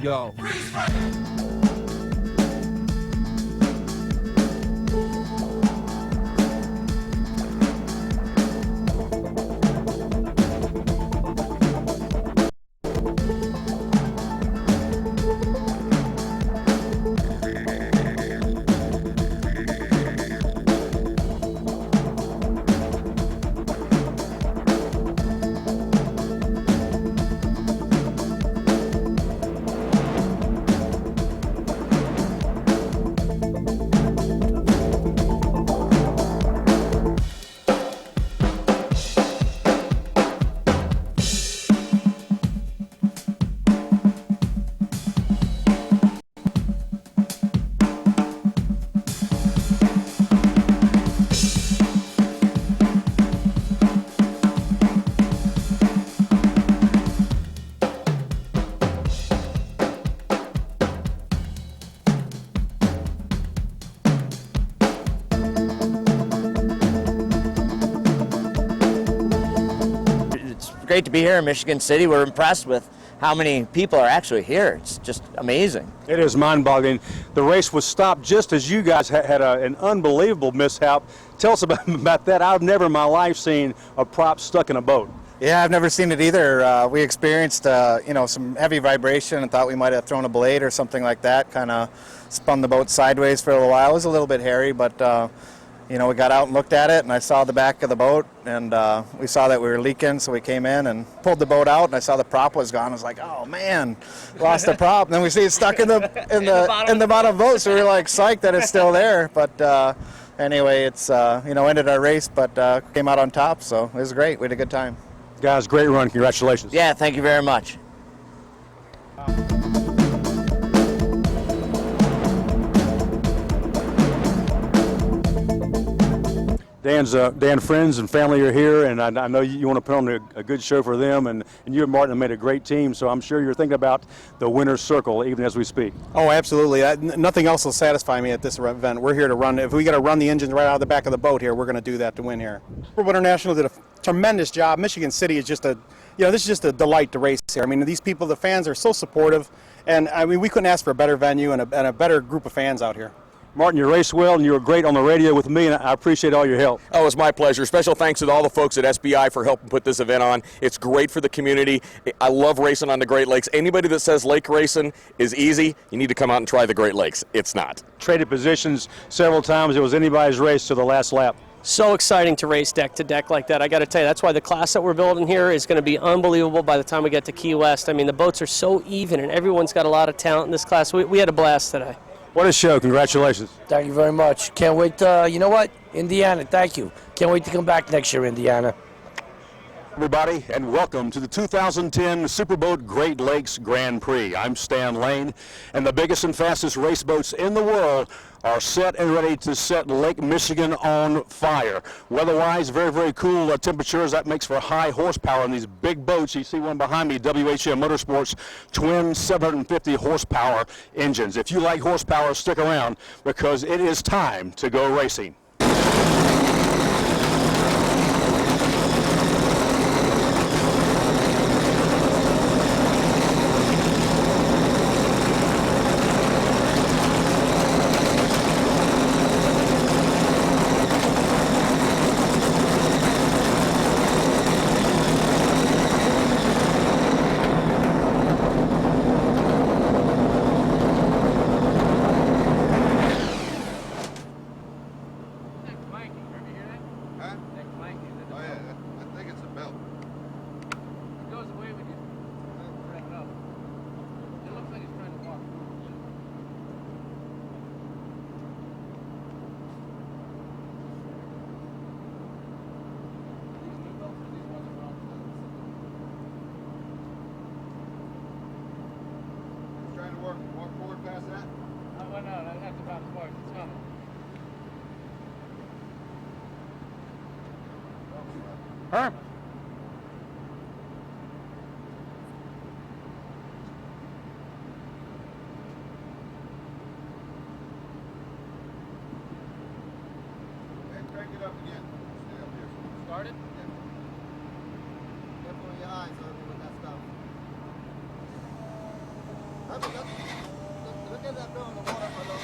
Yo. Great to be here in Michigan City. We're impressed with how many people are actually here. It's just amazing. It is mind-boggling. The race was stopped just as you guys had an unbelievable mishap. Tell us about that. I've never in my life seen a prop stuck in a boat. Yeah, I've never seen it either. We experienced, some heavy vibration and thought we might have thrown a blade or something like that. Kind of spun the boat sideways for a little while. It was a little bit hairy, but we got out and looked at it, and I saw the back of the boat, and we saw that we were leaking, so we came in and pulled the boat out, and I saw the prop was gone. I was like, oh man, lost the prop. And then we see it stuck in the bottom of the boat, so we were like psyched that it's still there. But anyway, it's ended our race, but came out on top, so it was great. We had a good time. Guys, great run. Congratulations. Yeah, thank you very much. Dan, friends and family are here, and I know you want to put on a good show for them, and you and Martin have made a great team, so I'm sure you're thinking about the winner's circle even as we speak. Oh, absolutely. Nothing else will satisfy me at this event. We're here to run. If we got to run the engines right out of the back of the boat here, we're going to do that to win here. Powerboat International did a tremendous job. Michigan City is just this is just a delight to race here. I mean, these people, the fans are so supportive, and I mean, we couldn't ask for a better venue and a better group of fans out here. Martin, you raced well, and you were great on the radio with me, and I appreciate all your help. Oh, it's my pleasure. Special thanks to all the folks at SBI for helping put this event on. It's great for the community. I love racing on the Great Lakes. Anybody that says lake racing is easy, you need to come out and try the Great Lakes. It's not. Traded positions several times. It was anybody's race to the last lap. So exciting to race deck to deck like that. I got to tell you, that's why the class that we're building here is going to be unbelievable by the time we get to Key West. I mean, the boats are so even, and everyone's got a lot of talent in this class. We had a blast today. What a show. Congratulations. Thank you very much. Can't wait you know what? Indiana, thank you. Can't wait to come back next year, Indiana. Everybody, and welcome to the 2010 Superboat Great Lakes Grand Prix. I'm Stan Lane, and the biggest and fastest race boats in the world are set and ready to set Lake Michigan on fire. Weather-wise, very, very cool temperatures. That makes for high horsepower in these big boats. You see one behind me, WHM Motorsports twin 750 horsepower engines. If you like horsepower, stick around because it is time to go racing. Walk forward past that? Oh, well, no, that's about as far as it's coming. Herm. And again. Stay up here. Started? Careful with your eyes, Herbie, with that stuff. Herbie, look at that girl in the water for a little.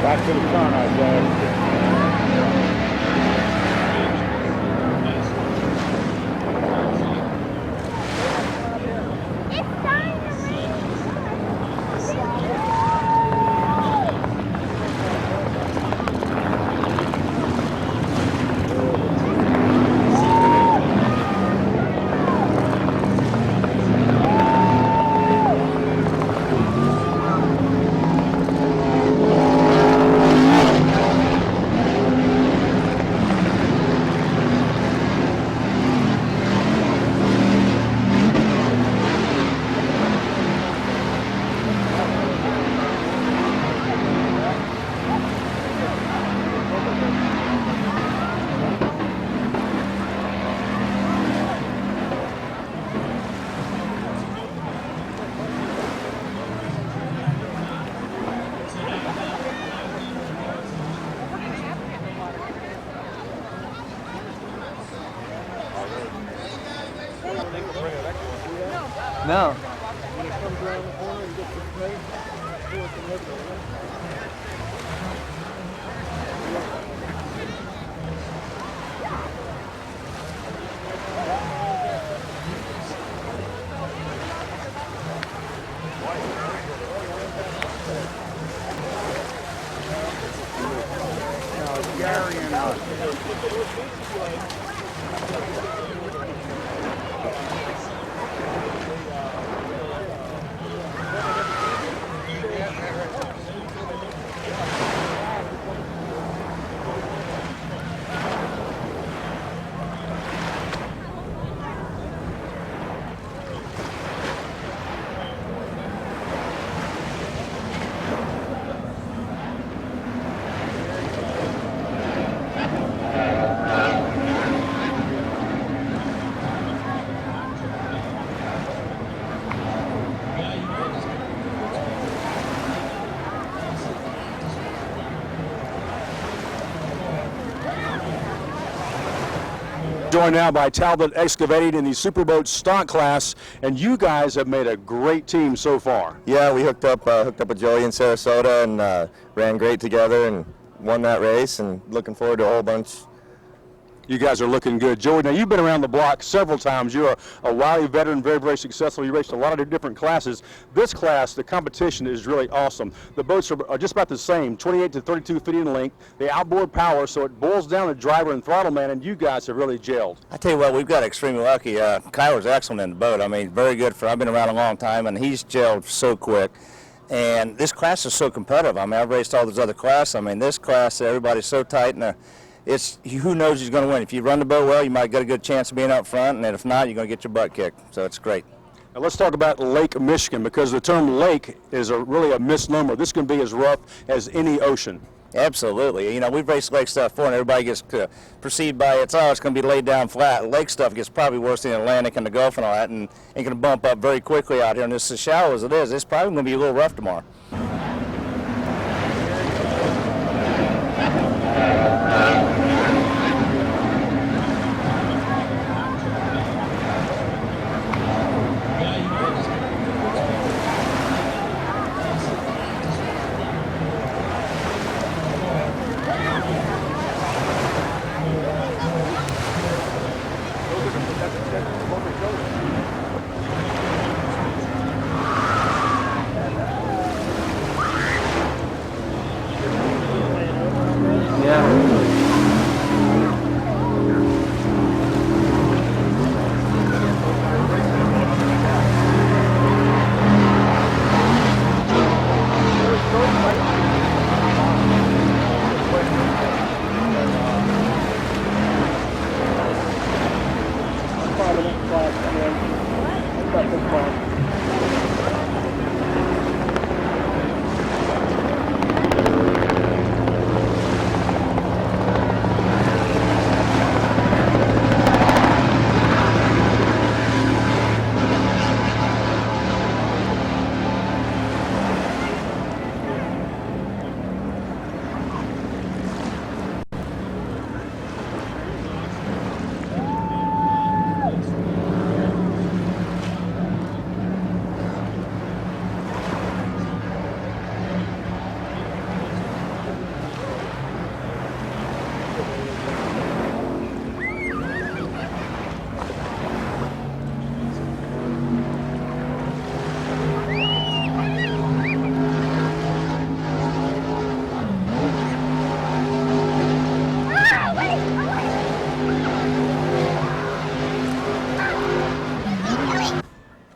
Back to the front, I said. No. Joined now by Talbot Excavating in the Superboat stock class, and you guys have made a great team so far. Yeah, we hooked up with Joey in Sarasota and ran great together and won that race, and looking forward to a whole bunch. You guys are looking good. Joey, now you've been around the block several times. You're a wily veteran, very, very successful. You raced a lot of different classes. This class, the competition is really awesome. The boats are just about the same, 28 to 32 feet in length. They outboard power, so it boils down to driver and throttle man, and you guys have really gelled. I tell you what, we've got extremely lucky. Kyler's excellent in the boat. I mean, very good I've been around a long time, and he's gelled so quick. And this class is so competitive. I mean, I've raced all those other classes. I mean, this class, everybody's so tight, and it's who knows who's going to win. If you run the boat well, you might get a good chance of being up front, and if not, you're going to get your butt kicked. So it's great. Now let's talk about Lake Michigan, because the term lake is really a misnomer. This can be as rough as any ocean. Absolutely. You know, we've raced lake stuff before, and everybody gets perceived by it's going to be laid down flat. Lake stuff gets probably worse than the Atlantic and the Gulf and all that, and it can bump up very quickly out here. And it's as shallow as it is, it's probably going to be a little rough tomorrow.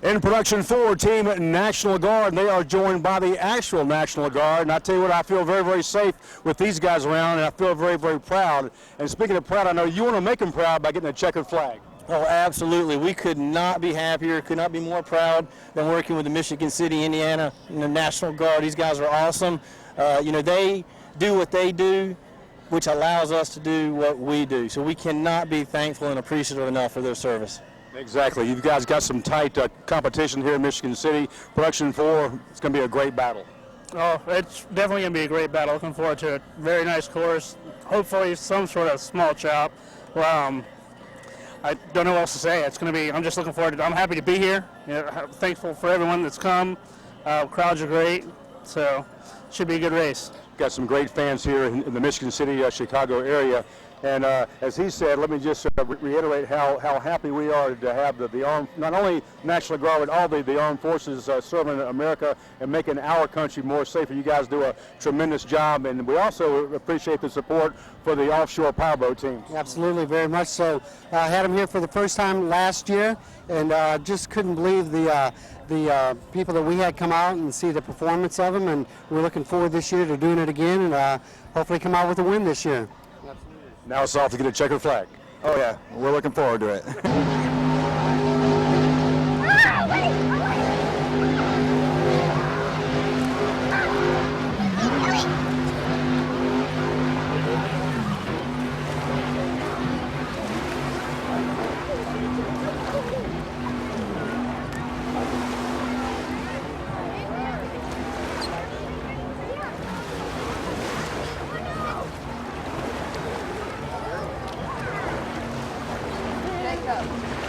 In production 4, Team National Guard, and they are joined by the actual National Guard. And I tell you what, I feel very, very safe with these guys around, and I feel very, very proud. And speaking of proud, I know you want to make them proud by getting a checkered flag. Oh, absolutely. We could not be happier, could not be more proud than working with the Michigan City, Indiana, and the National Guard. These guys are awesome. They do what they do, which allows us to do what we do. So we cannot be thankful and appreciative enough for their service. Exactly. You guys got some tight competition here in Michigan City. Production 4, it's going to be a great battle. Oh, it's definitely going to be a great battle. Looking forward to it. Very nice course. Hopefully some sort of small chop. Well, I don't know what else to say. It's going to be, I'm just looking forward to it. I'm happy to be here. Thankful for everyone that's come. Crowds are great, so it should be a good race. Got some great fans here in the Michigan City, Chicago area. And as he said, let me just reiterate how happy we are to have the armed, not only National Guard, but all the armed forces serving America and making our country more safer. You guys do a tremendous job, and we also appreciate the support for the Offshore Powerboat team. Absolutely, very much so. I had them here for the first time last year, and just couldn't believe the people that we had come out and see the performance of them, and we're looking forward this year to doing it again, and hopefully come out with a win this year. Now it's off to get a checkered flag. Oh yeah, we're looking forward to it. Go.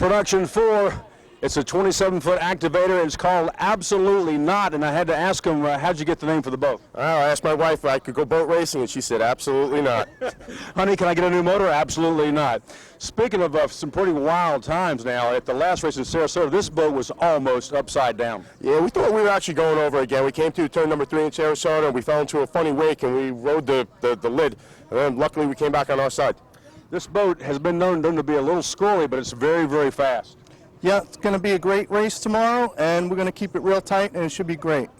production 4. It's a 27-foot activator. It's called Absolutely Not, and I had to ask him, how'd you get the name for the boat? Well, I asked my wife if I could go boat racing, and she said, absolutely not. Honey, can I get a new motor? Absolutely not. Speaking of some pretty wild times now, at the last race in Sarasota, this boat was almost upside down. Yeah, we thought we were actually going over again. We came to turn number 3 in Sarasota, and we fell into a funny wake, and we rode the lid, and then luckily we came back on our side. This boat has been known to be a little squirrely, but it's very, very fast. Yeah, it's going to be a great race tomorrow, and we're going to keep it real tight, and it should be great.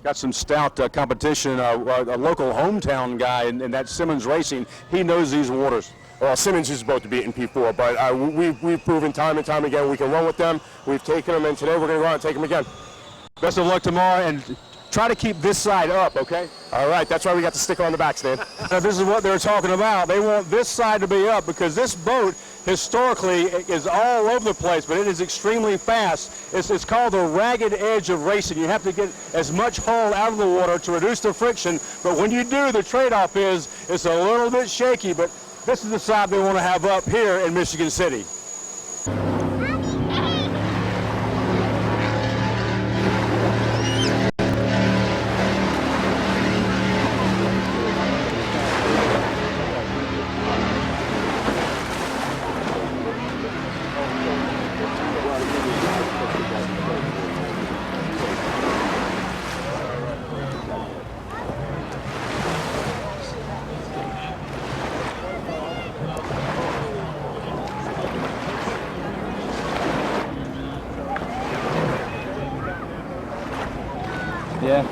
Got some stout competition. A local hometown guy, and that's Simmons Racing. He knows these waters. Well, Simmons is about to beat in P4, but we've proven time and time again we can run with them. We've taken them, and today we're going to go out and take them again. Best of luck tomorrow, and try to keep this side up, okay? All right, that's why we got the sticker on the back, Stan. Now, this is what they're talking about. They want this side to be up because this boat historically is all over the place, but it is extremely fast. It's called the ragged edge of racing. You have to get as much hull out of the water to reduce the friction, but when you do, the trade-off is it's a little bit shaky, but this is the side they want to have up here in Michigan City. Yeah.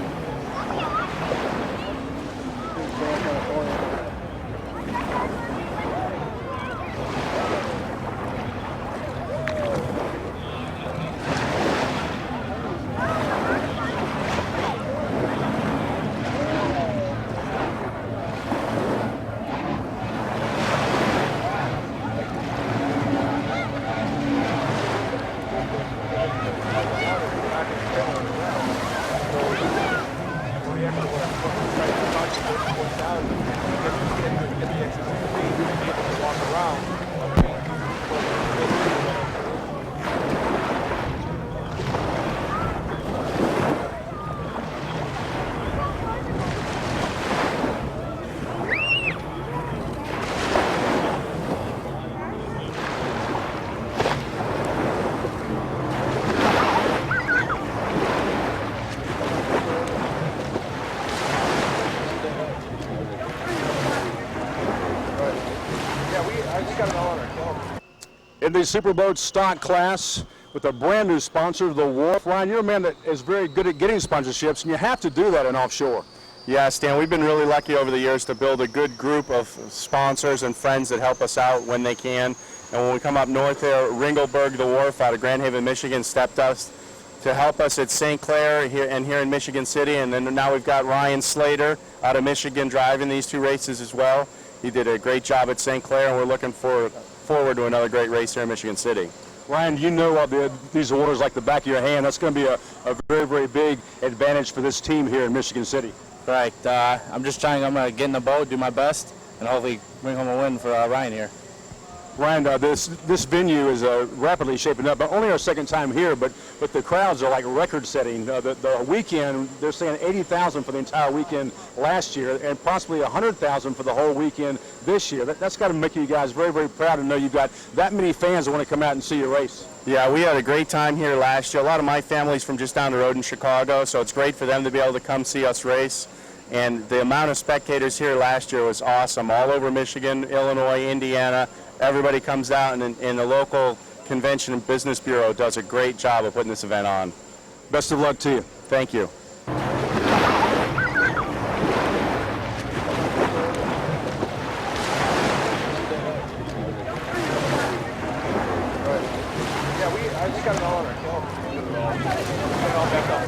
In the Superboat stock class with a brand new sponsor, the Wharf. Ryan, you're a man that is very good at getting sponsorships, and you have to do that in offshore. Yeah, Stan, we've been really lucky over the years to build a good group of sponsors and friends that help us out when they can. And when we come up north there, Ringelberg, the Wharf out of Grand Haven, Michigan, stepped us to help us at St. Clair here in Michigan City. And then now we've got Ryan Slater out of Michigan driving these two races as well. He did a great job at St. Clair, and we're looking forward to another great race here in Michigan City. Ryan, you know these waters like the back of your hand. That's going to be a very, very big advantage for this team here in Michigan City. Right. I'm going to get in the boat, do my best, and hopefully bring home a win for Ryan here. Ryan, this venue is rapidly shaping up. But only our second time here, but the crowds are like record-setting. The weekend, they're saying 80,000 for the entire weekend last year, and possibly 100,000 for the whole weekend this year. That's got to make you guys very, very proud to know you've got that many fans that want to come out and see your race. Yeah, we had a great time here last year. A lot of my family's from just down the road in Chicago, so it's great for them to be able to come see us race. And the amount of spectators here last year was awesome. All over Michigan, Illinois, Indiana. Everybody comes out, and the local convention and business bureau does a great job of putting this event on. Best of luck to you. Thank you. We got it all on our phone. Get it all back up.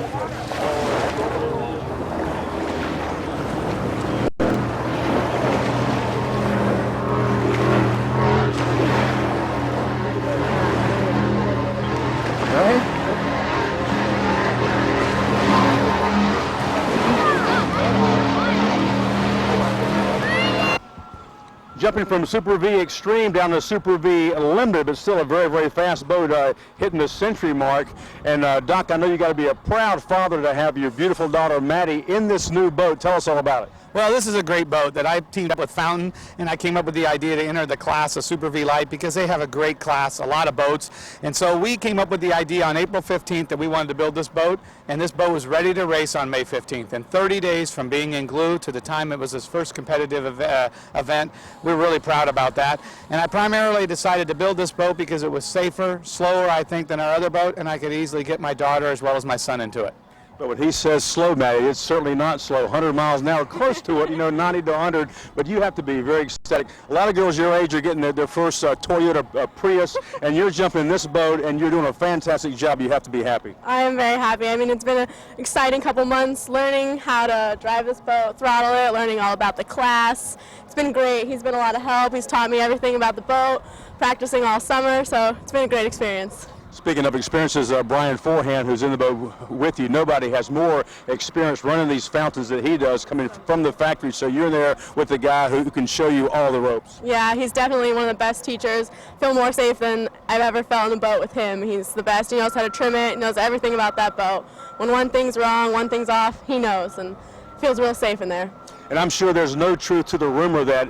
jumping from Super V Extreme down to Super V Limited, but still a very, very fast boat hitting the century mark. And Doc, I know you got to be a proud father to have your beautiful daughter Maddie in this new boat. Tell us all about it. Well, this is a great boat that I teamed up with Fountain, and I came up with the idea to enter the class of Super V Light because they have a great class, a lot of boats. And so we came up with the idea on April 15th that we wanted to build this boat, and this boat was ready to race on May 15th. And 30 days from being in glue to the time it was its first competitive event, we're really proud about that. And I primarily decided to build this boat because it was safer, slower, I think, than our other boat, and I could easily get my daughter as well as my son into it. But when he says slow, Maddie, it's certainly not slow. 100 miles an hour, close to it, 90 to 100. But you have to be very ecstatic. A lot of girls your age are getting their first Toyota Prius, and you're jumping in this boat, and you're doing a fantastic job. You have to be happy. I am very happy. I mean, it's been an exciting couple months learning how to drive this boat, throttle it, learning all about the class. It's been great. He's been a lot of help. He's taught me everything about the boat, practicing all summer, so it's been a great experience. Speaking of experiences, Brian Forehand, who's in the boat with you, nobody has more experience running these fountains that he does coming from the factory, so you're there with the guy who can show you all the ropes. Yeah, he's definitely one of the best teachers. I feel more safe than I've ever felt in a boat with him. He's the best. He knows how to trim it. He knows everything about that boat. When one thing's wrong, one thing's off, he knows, and feels real safe in there. And I'm sure there's no truth to the rumor that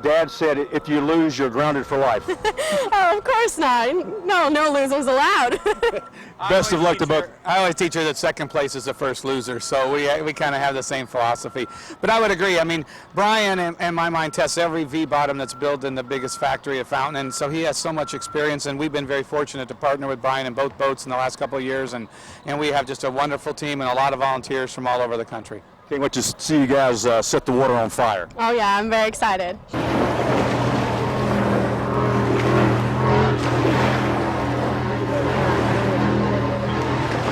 Dad said if you lose, you're grounded for life. Oh, of course not. No losers allowed. Best of luck to both. I always teach her that second place is the first loser, so we kind of have the same philosophy. But I would agree. I mean, Brian, in my mind, tests every V-bottom that's built in the biggest factory at Fountain, and so he has so much experience, and we've been very fortunate to partner with Brian in both boats in the last couple of years, and we have just a wonderful team and a lot of volunteers from all over the country. Can't wait to see you guys set the water on fire. Oh yeah, I'm very excited.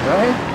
Right?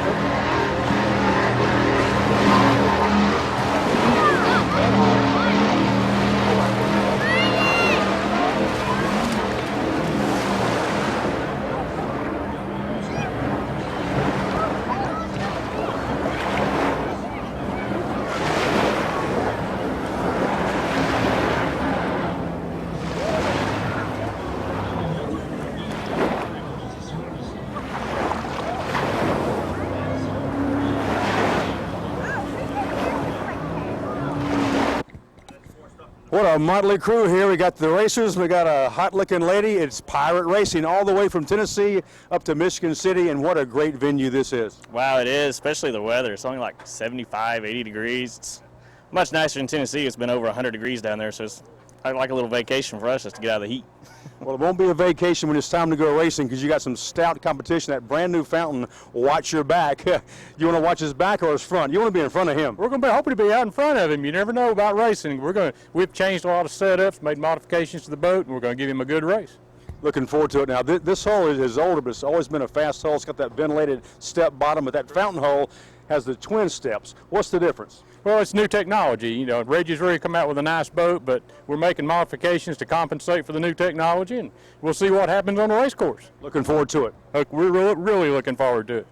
What a motley crew here. We got the racers, we got a hot-looking lady. It's pirate racing all the way from Tennessee up to Michigan City, and what a great venue this is. Wow, it is, especially the weather. It's only like 75, 80 degrees. It's much nicer in Tennessee. It's been over 100 degrees down there, so it's like a little vacation for us just to get out of the heat. Well, it won't be a vacation when it's time to go racing because you got some stout competition. That brand new Fountain, watch your back. You want to watch his back or his front? You want to be in front of him. We're going to be hoping to be out in front of him. You never know about racing. We've changed a lot of setups, made modifications to the boat, and we're going to give him a good race. Looking forward to it. Now, this hull is older, but it's always been a fast hull. It's got that ventilated step bottom, but that Fountain hull has the twin steps. What's the difference? Well, it's new technology. You know, Reggie's really come out with a nice boat, but we're making modifications to compensate for the new technology, and we'll see what happens on the race course. Looking forward to it. We're really looking forward to it.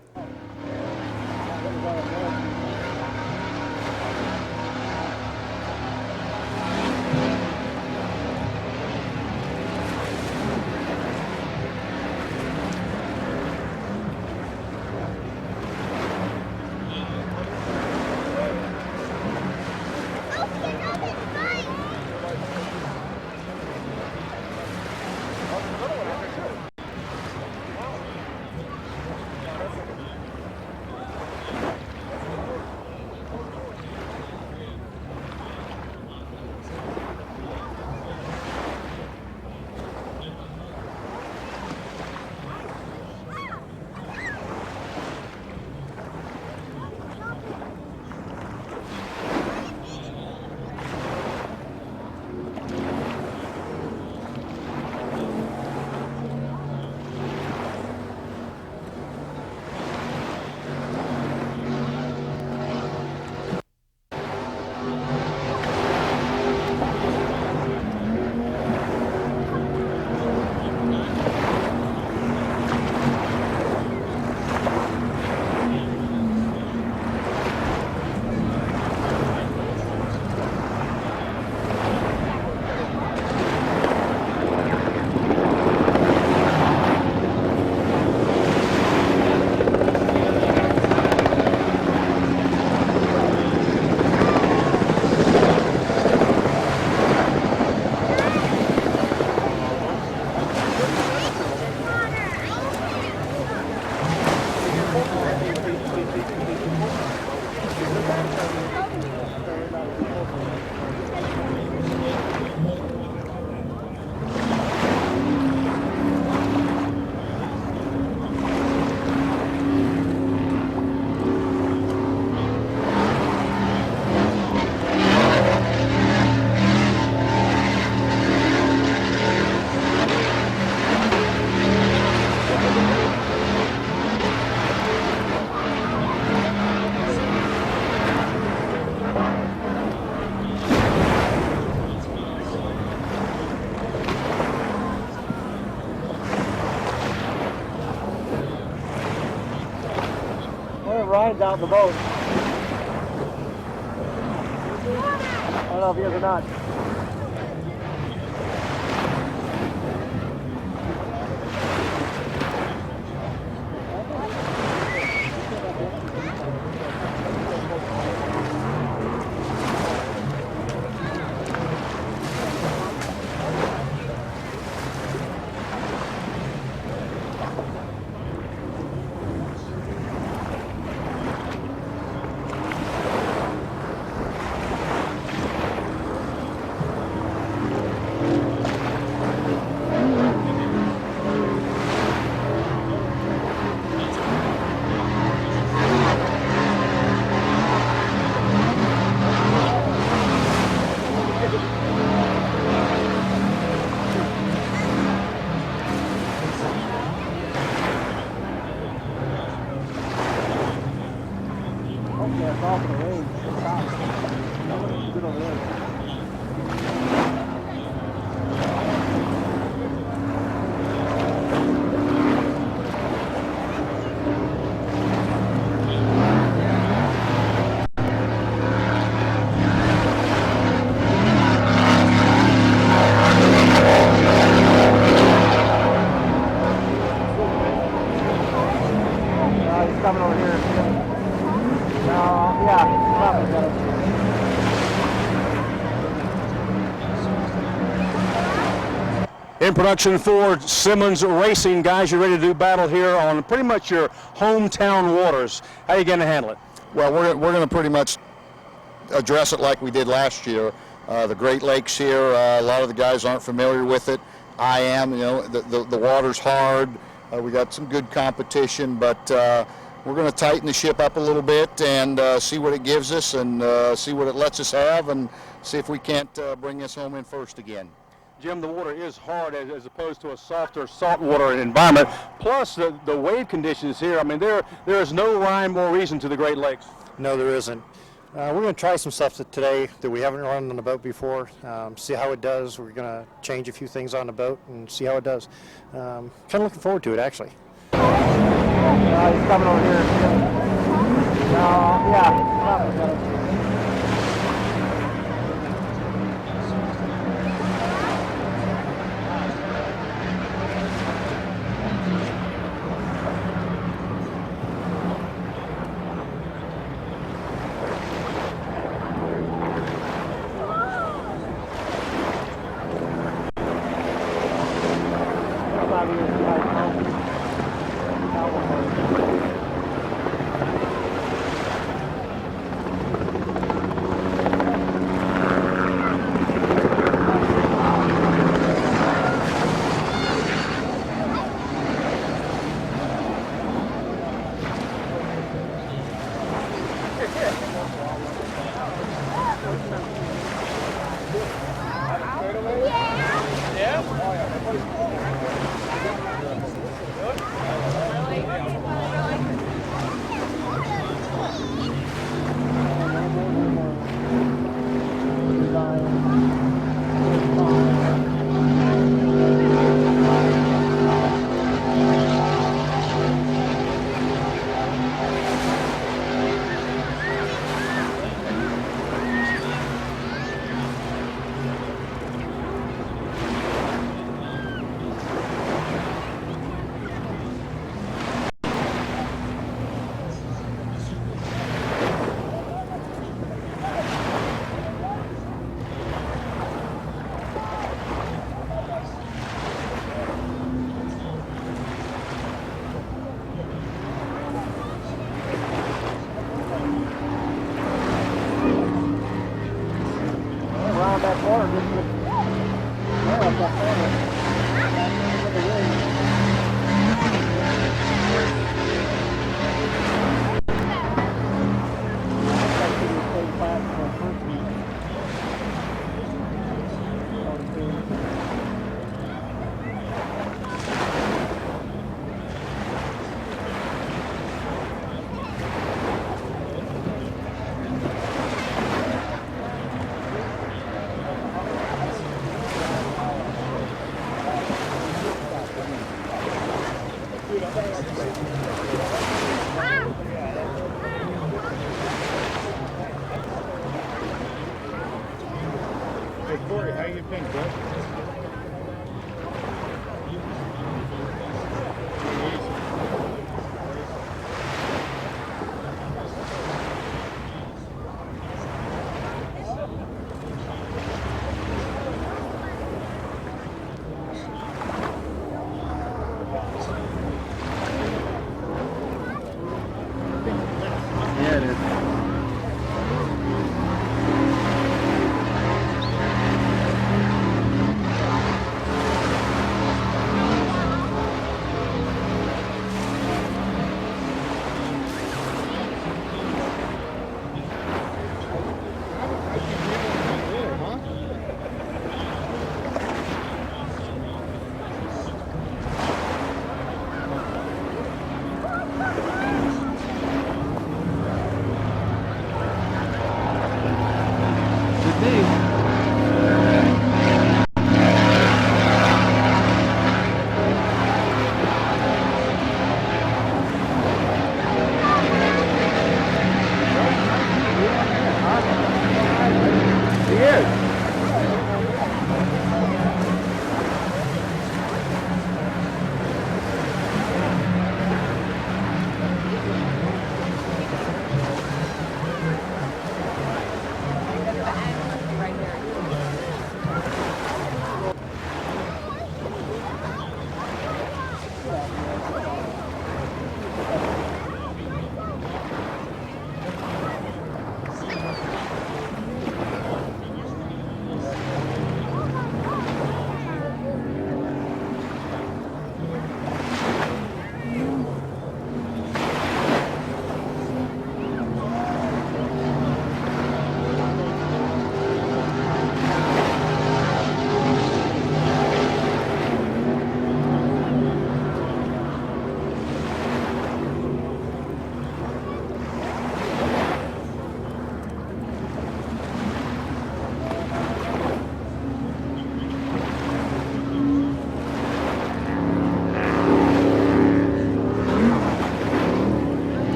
Ryan's out in the boat. I don't know if he is or not. Coming over here. No, yeah, probably better. In production for Simmons Racing, guys, you're ready to do battle here on pretty much your hometown waters. How are you going to handle it? Well, we're going to pretty much address it like we did last year. The Great Lakes here, a lot of the guys aren't familiar with it. I am, you know, the water's hard. We got some good competition, but we're going to tighten the ship up a little bit and see what it gives us and see what it lets us have and see if we can't bring this home in first again. Jim, the water is hard as opposed to a softer saltwater environment. Plus, the wave conditions here, I mean, there is no rhyme or reason to the Great Lakes. No, there isn't. We're going to try some stuff today that we haven't run on the boat before, see how it does. We're going to change a few things on the boat and see how it does. Kind of looking forward to it, actually. He's coming over here. No, yeah, probably better.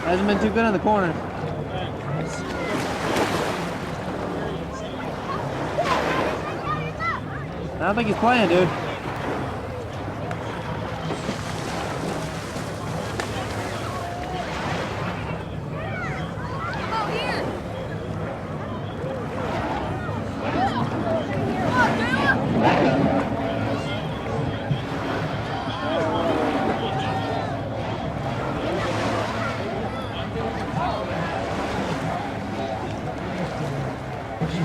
Hasn't been too good in the corner. I don't think he's playing, dude.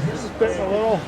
This is spitting a little.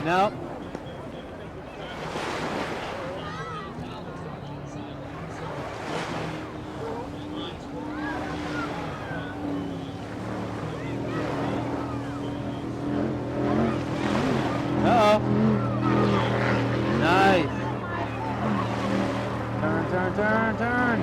Nope. Uh-oh. Nice. Turn, turn, turn, turn.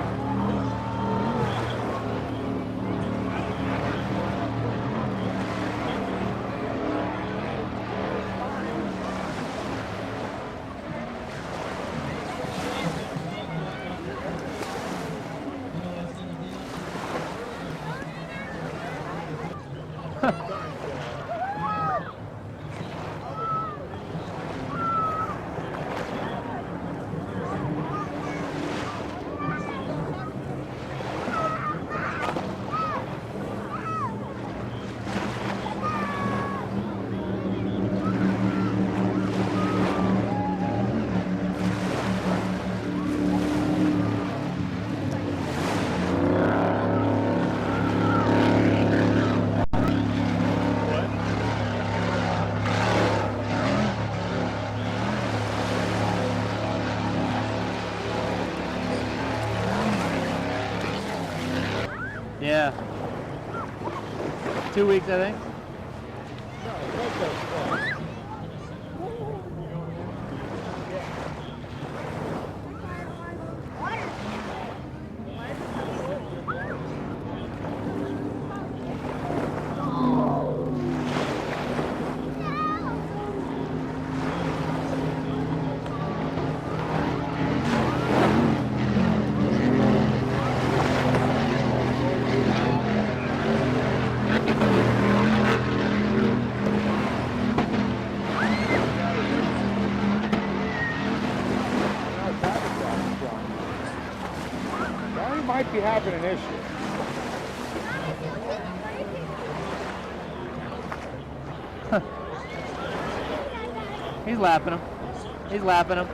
Yeah. 2 weeks, I think. Might be having an issue. He's lapping him. He's lapping him.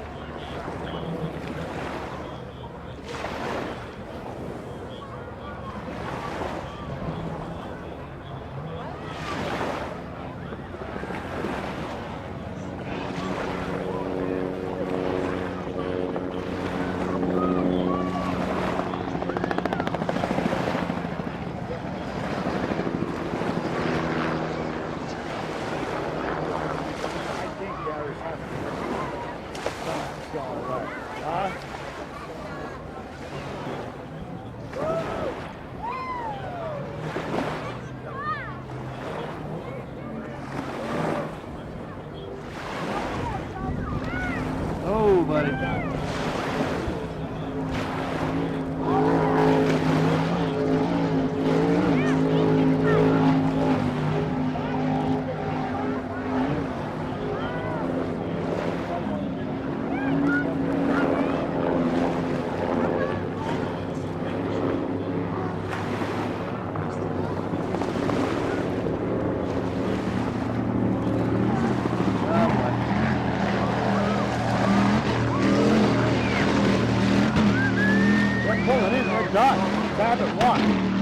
Oh, buddy. Pulling in, we're done. Grab it, one.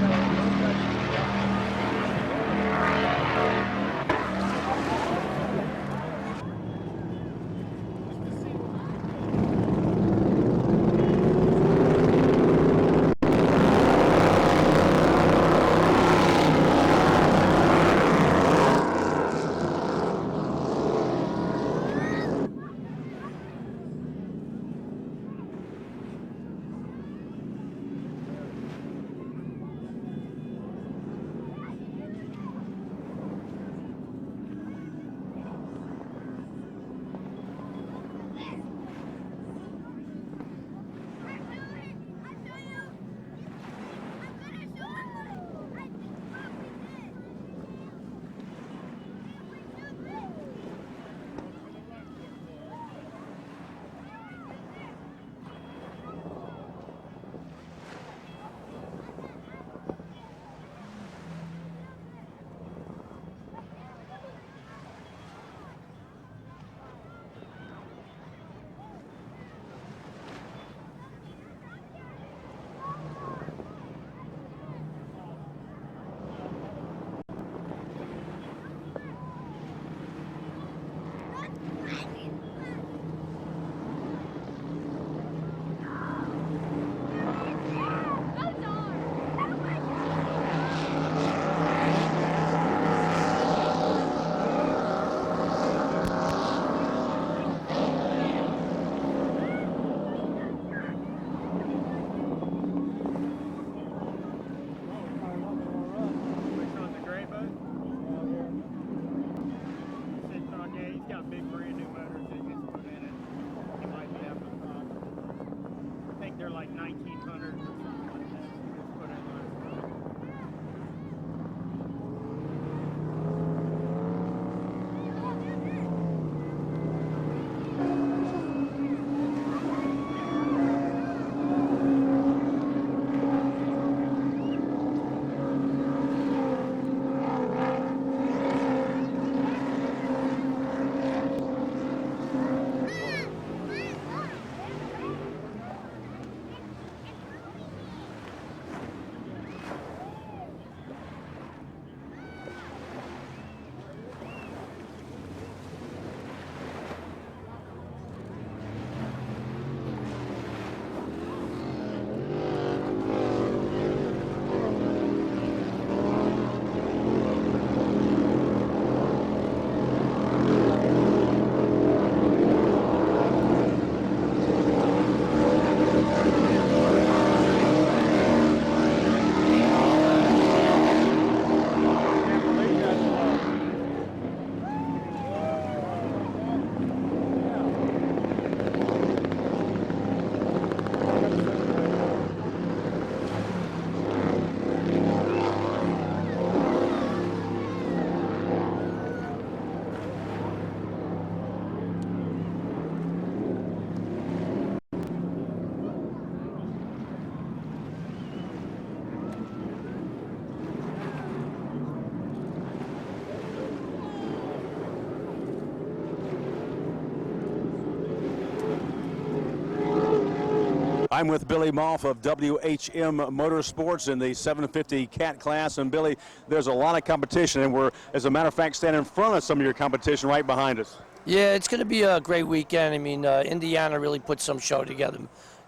I'm with Billy Moff of WHM Motorsports in the 750 Cat class. And Billy, there's a lot of competition, and we're, as a matter of fact, standing in front of some of your competition right behind us. Yeah, it's going to be a great weekend. I mean, Indiana really put some show together.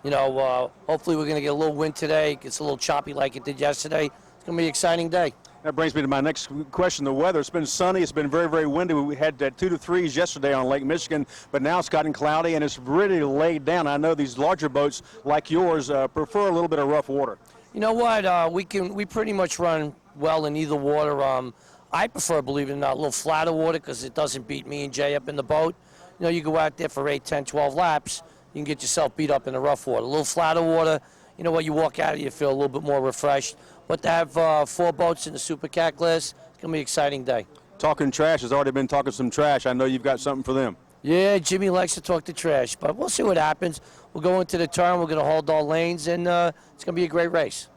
You know, hopefully we're going to get a little wind today. It's a little choppy like it did yesterday. It's going to be an exciting day. That brings me to my next question. The weather, it's been sunny, it's been very, very windy. We had 2 to 3s yesterday on Lake Michigan, but now it's gotten cloudy and it's really laid down. I know these larger boats like yours prefer a little bit of rough water. You know what? We pretty much run well in either water. I prefer, believe it or not, a little flatter water because it doesn't beat me and Jay up in the boat. You know, you go out there for 8, 10, 12 laps, you can get yourself beat up in the rough water. A little flatter water, you know what, you walk out of it, you feel a little bit more refreshed. But to have 4 boats in the Super Cat class, it's going to be an exciting day. Talking trash has already been talking some trash. I know you've got something for them. Yeah, Jimmy likes to talk the trash, but we'll see what happens. We'll go into the turn, we're going to hold our lanes, and it's going to be a great race.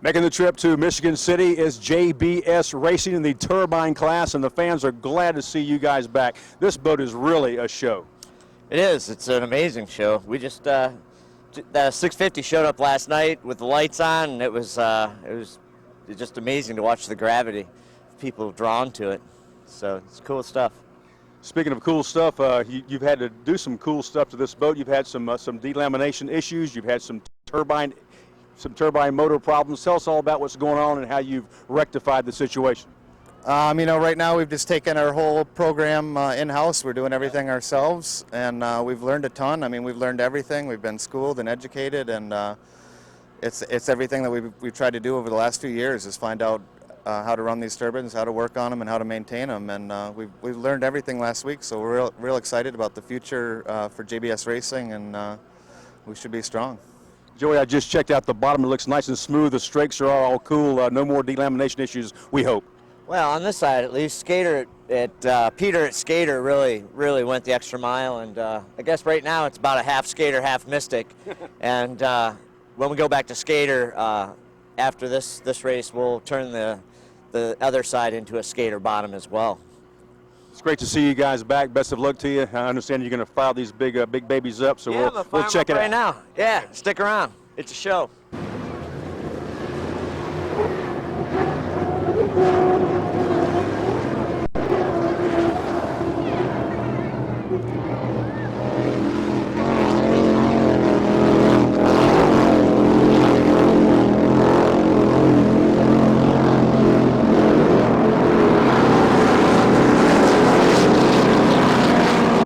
Making the trip to Michigan City is JBS Racing in the turbine class, and the fans are glad to see you guys back. This boat is really a show. It is. It's an amazing show. We just the 650 showed up last night with the lights on, and it was just amazing to watch the gravity of people drawn to it. So it's cool stuff. Speaking of cool stuff, you've had to do some cool stuff to this boat. You've had some delamination issues. You've had some turbine motor problems. Tell us all about what's going on and how you've rectified the situation. You know, right now we've just taken our whole program in-house. We're doing everything ourselves, and we've learned a ton. I mean, we've learned everything. We've been schooled and educated, and it's everything that we've tried to do over the last few years is find out how to run these turbines, how to work on them, and how to maintain them. And we've learned everything last week, so we're real excited about the future for JBS Racing, and we should be strong. Joey, I just checked out the bottom. It looks nice and smooth. The strakes are all cool. No more delamination issues, we hope. Well, on this side at least, Peter at Skater really went the extra mile, and I guess right now it's about a half Skater, half Mystic. And when we go back to Skater after this race, we'll turn the other side into a Skater bottom as well. It's great to see you guys back. Best of luck to you. I understand you're going to file these big babies up, so we'll check it out right now. Yeah, stick around. It's a show.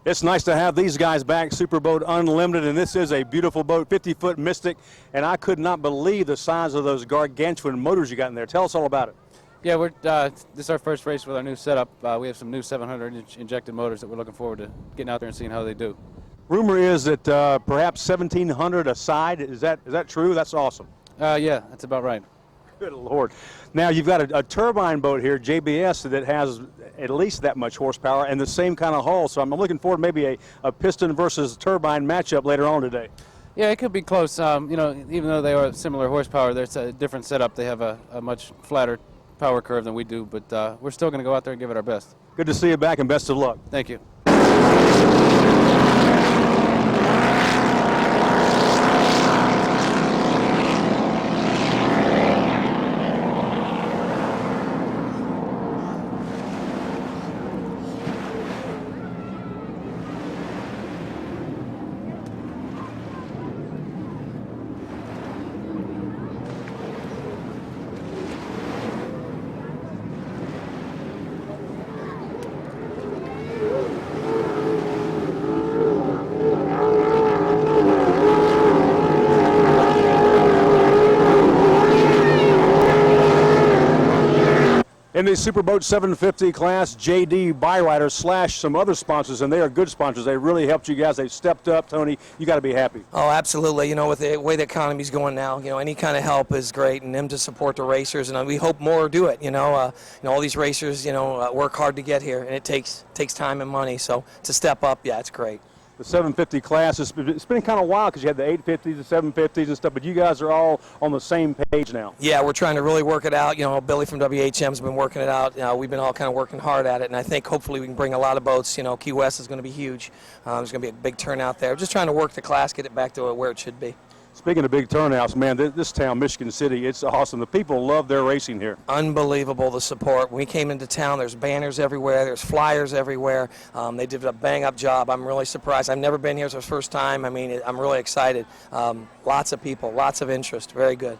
It's nice to have these guys back, Superboat Unlimited, and this is a beautiful boat, 50-foot Mystic, and I could not believe the size of those gargantuan motors you got in there. Tell us all about it. Yeah, this is our first race with our new setup. We have some new 700-inch injected motors that we're looking forward to getting out there and seeing how they do. Rumor is that perhaps 1,700 a side. Is that true? That's awesome. Yeah, that's about right. Good Lord. Now you've got a turbine boat here, JBS, that has at least that much horsepower and the same kind of hull. So I'm looking forward to maybe a piston versus turbine matchup later on today. Yeah, it could be close. You know, even though they are similar horsepower, there's a different setup. They have a much flatter power curve than we do, but we're still going to go out there and give it our best. Good to see you back, and best of luck. Thank you. In the Superboat 750 class, JD Byrider / some other sponsors, and they are good sponsors. They really helped you guys. They've stepped up. Tony, you got to be happy. Oh, absolutely. You know, with the way the economy's going now, you know, any kind of help is great, and them to support the racers, and we hope more do it. You know, all these racers, work hard to get here, and it takes time and money. So to step up, yeah, it's great. The 750 class, it's been kind of wild because you had the 850s, the 750s and stuff, but you guys are all on the same page now. Yeah, we're trying to really work it out. You know, Billy from WHM's been working it out. We've been all kind of working hard at it, and I think hopefully we can bring a lot of boats. You know, Key West is going to be huge. There's going to be a big turnout there. Just trying to work the class, get it back to where it should be. Speaking of big turnouts, man, this town, Michigan City, it's awesome. The people love their racing here. Unbelievable, the support. When we came into town, there's banners everywhere, there's flyers everywhere. They did a bang-up job. I'm really surprised. I've never been here. It's our first time. I mean, I'm really excited. Lots of people, lots of interest. Very good.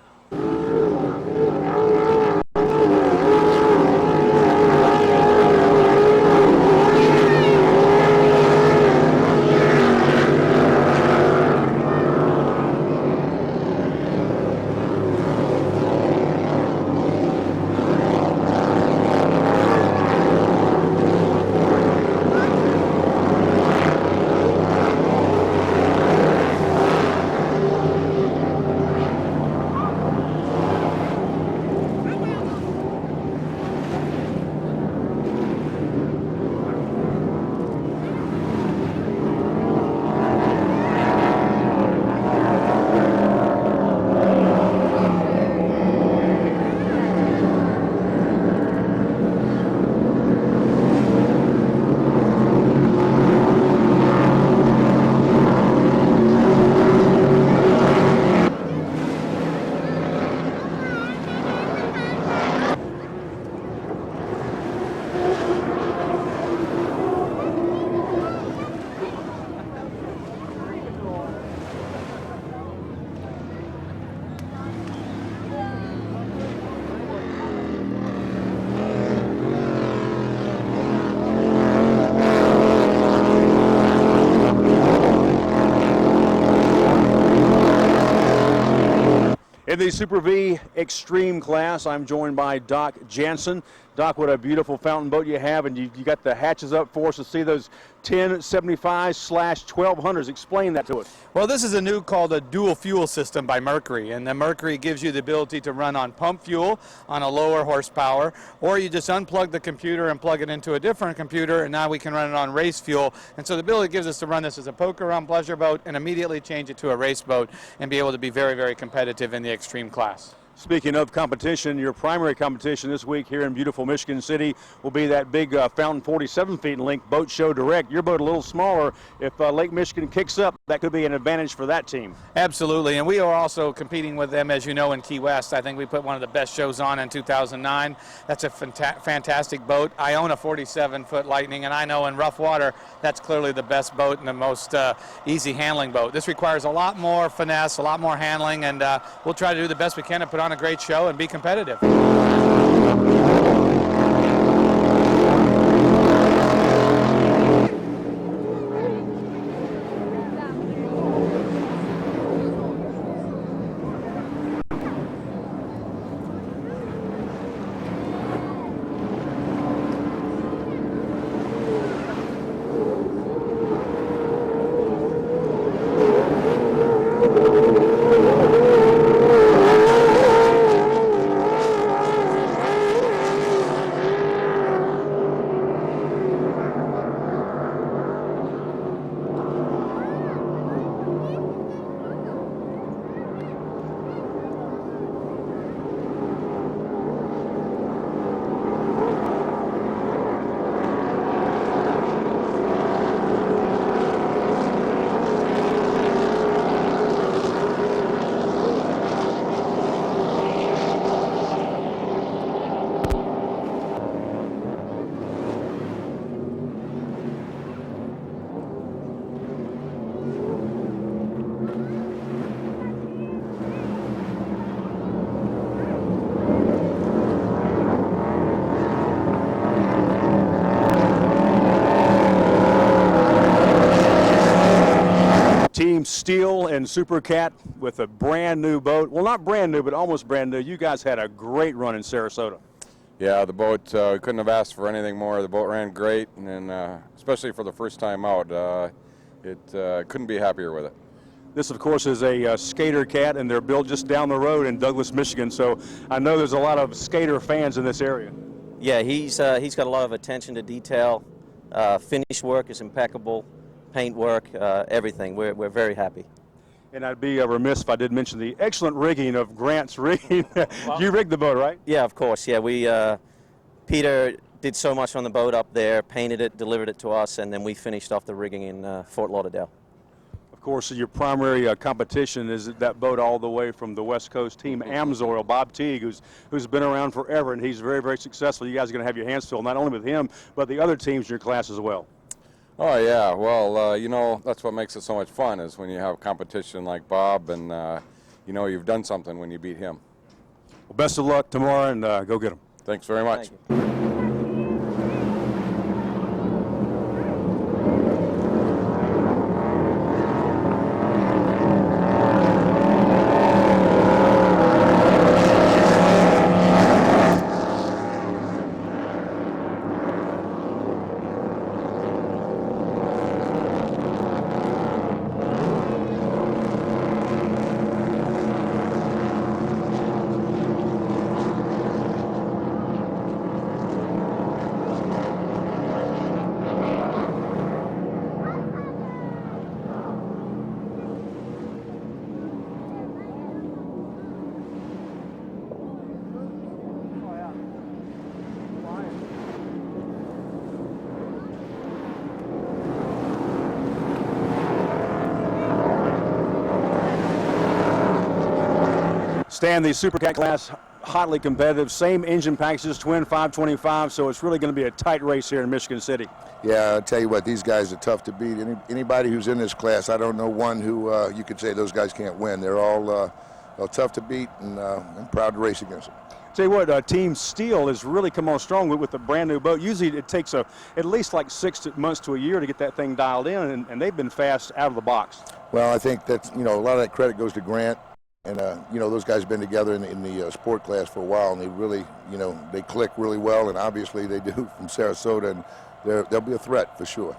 In the Super V Extreme class, I'm joined by Doc Jansen. Doc, what a beautiful fountain boat you have, and you got the hatches up for us to see those 1075/1200s. Explain that to us. Well, this is a new called a dual fuel system by Mercury, and the Mercury gives you the ability to run on pump fuel on a lower horsepower, or you just unplug the computer and plug it into a different computer, and now we can run it on race fuel. And so the ability gives us to run this as a poker-run pleasure boat and immediately change it to a race boat and be able to be very, very competitive in the extreme class. Speaking of competition, your primary competition this week here in beautiful Michigan City will be that big Fountain 47 feet link Boat Show Direct. Your boat a little smaller. If Lake Michigan kicks up, that could be an advantage for that team. Absolutely, and we are also competing with them, as you know, in Key West. I think we put one of the best shows on in 2009. That's a fantastic boat. I own a 47-foot Lightning, and I know in rough water, that's clearly the best boat and the most easy handling boat. This requires a lot more finesse, a lot more handling, and we'll try to do the best we can to put on a great show and be competitive. Team Steel and Super Cat with a brand new boat. Well, not brand new, but almost brand new. You guys had a great run in Sarasota. Yeah, the boat, couldn't have asked for anything more. The boat ran great, and especially for the first time out, couldn't be happier with it. This, of course, is a Skater Cat, and they're built just down the road in Douglas, Michigan. So I know there's a lot of skater fans in this area. Yeah, he's got a lot of attention to detail. Finish work is impeccable. Paint work, everything. We're very happy. And I'd be remiss if I did mention the excellent rigging of Grant's rigging. You rigged the boat, right? Yeah, of course. Yeah, Peter did so much on the boat up there, painted it, delivered it to us, and then we finished off the rigging in Fort Lauderdale. Of course, your primary competition is that boat all the way from the West Coast team, Amsoil, Bob Teague, who's been around forever, and he's very, very successful. You guys are going to have your hands full, not only with him, but the other teams in your class as well. Oh yeah, well, you know, that's what makes it so much fun is when you have competition like Bob and, you know, you've done something when you beat him. Well, best of luck tomorrow, and go get him. Thanks very much. Stan, the Super Cat class, hotly competitive, same engine packages, twin 525, so it's really going to be a tight race here in Michigan City. Yeah, I'll tell you what, these guys are tough to beat. Anybody who's in this class, I don't know one who you could say those guys can't win. They're all tough to beat, and I'm proud to race against them. Tell you what, Team Steel has really come on strong with a brand new boat. Usually it takes at least like 6 months to a year to get that thing dialed in, and they've been fast out of the box. Well, I think that, you know, a lot of that credit goes to Grant. And, you know, those guys have been together in the sport class for a while, and they really, you know, they click really well, and obviously they do from Sarasota, and they'll be a threat for sure.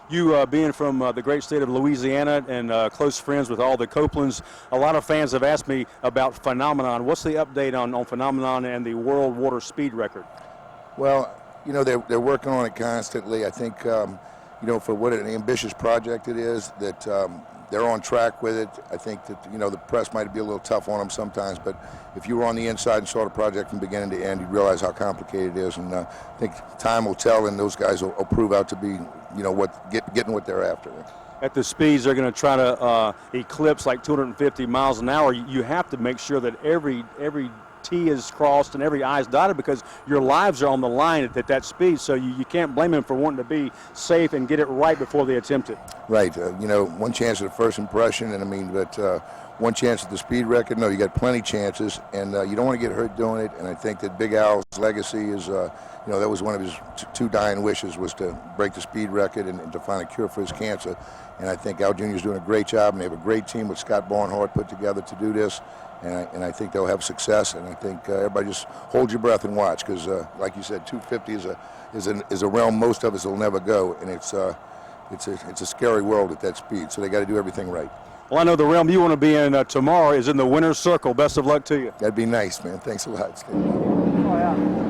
You being from the great state of Louisiana and close friends with all the Copelands, a lot of fans have asked me about Phenomenon. What's the update on Phenomenon and the world water speed record? Well, you know, they're working on it constantly. I think, you know, for what an ambitious project it is, that they're on track with it. I think that, you know, the press might be a little tough on them sometimes, but if you were on the inside and saw the project from beginning to end, you'd realize how complicated it is. And I think time will tell, and those guys will prove out to be, you know, getting what they're after. At the speeds they're going to try to eclipse like 250 miles an hour, you have to make sure that every T is crossed and every I is dotted, because your lives are on the line at that speed, so you can't blame them for wanting to be safe and get it right before they attempt it. Right. You know, one chance at the first impression, and I mean, but one chance at the speed record, no, you got plenty chances, and you don't want to get hurt doing it, and I think that Big Al's legacy is, you know, that was one of his two dying wishes, was to break the speed record and to find a cure for his cancer, and I think Al Jr. is doing a great job, and they have a great team with Scott Barnhart put together to do this. And I think they'll have success, and I think everybody just hold your breath and watch, because, like you said, 250 is a realm most of us will never go, and it's a scary world at that speed. So they got to do everything right. Well, I know the realm you want to be in tomorrow is in the winner's circle. Best of luck to you. That'd be nice, man. Thanks a lot, Steve. Oh, yeah.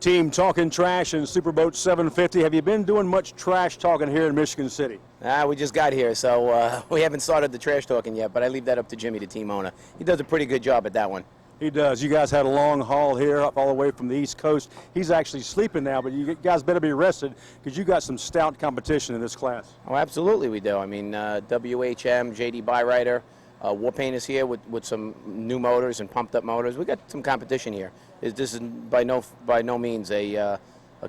Team Talking Trash and Superboat 750. Have you been doing much trash talking here in Michigan City? We just got here, so we haven't started the trash talking yet, but I leave that up to Jimmy, the team owner. He does a pretty good job at that one. He does. You guys had a long haul here up all the way from the East Coast. He's actually sleeping now, but you guys better be rested because you got some stout competition in this class. Oh, absolutely we do. I mean, WHM, JD Byrider, Warpaint is here with some new motors and pumped up motors. We got some competition here. This is by no means a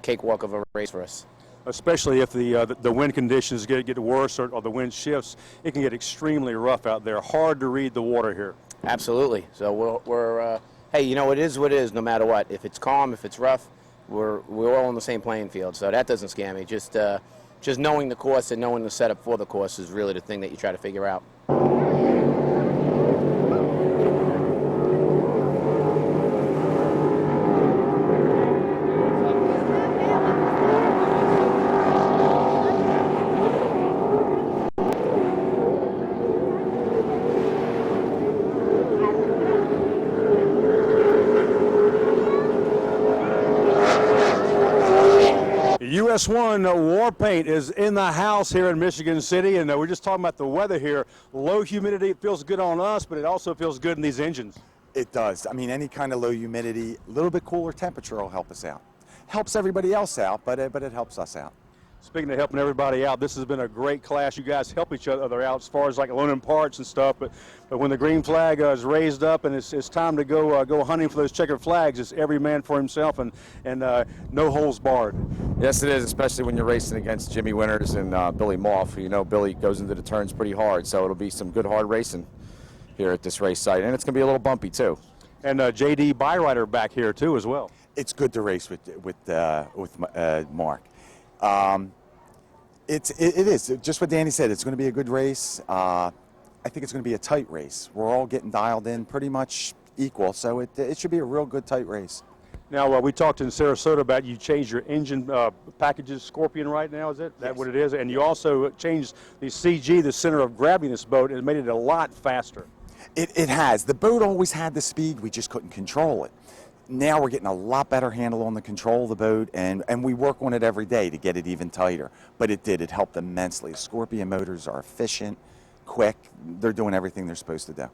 cakewalk of a race for us. Especially if the wind conditions get worse or the wind shifts, it can get extremely rough out there. Hard to read the water here. Absolutely. So we're hey, you know, it is what it is no matter what. If it's calm, if it's rough, we're all on the same playing field. So that doesn't scare me. Just knowing the course and knowing the setup for the course is really the thing that you try to figure out. US1 Warpaint is in the house here in Michigan City, and we're just talking about the weather here. Low humidity, it feels good on us, but it also feels good in these engines. It does. I mean, any kind of low humidity, a little bit cooler temperature will help us out. Helps everybody else out, but it helps us out. Speaking of helping everybody out, this has been a great class. You guys help each other out as far as like loaning parts and stuff, but when the green flag is raised up and it's time to go hunting for those checkered flags, it's every man for himself and no holes barred. Yes, it is, especially when you're racing against Jimmy Winters and Billy Moff. You know, Billy goes into the turns pretty hard, so it'll be some good hard racing here at this race site, and it's going to be a little bumpy too. And JD Byrider back here too as well. It's good to race with Mark. It is just what Danny said. It's going to be a good race. I think it's going to be a tight race. We're all getting dialed in pretty much equal, so it should be a real good tight race. Now we talked in Sarasota about you changed your engine packages, Scorpion right now, is it? That what it is? And you also changed the CG, the center of gravity in this boat, and it made it a lot faster. It has. The boat always had the speed, we just couldn't control it. Now we're getting a lot better handle on the control of the boat, and we work on it every day to get it even tighter. But it helped immensely. Scorpion motors are efficient, quick. They're doing everything they're supposed to do.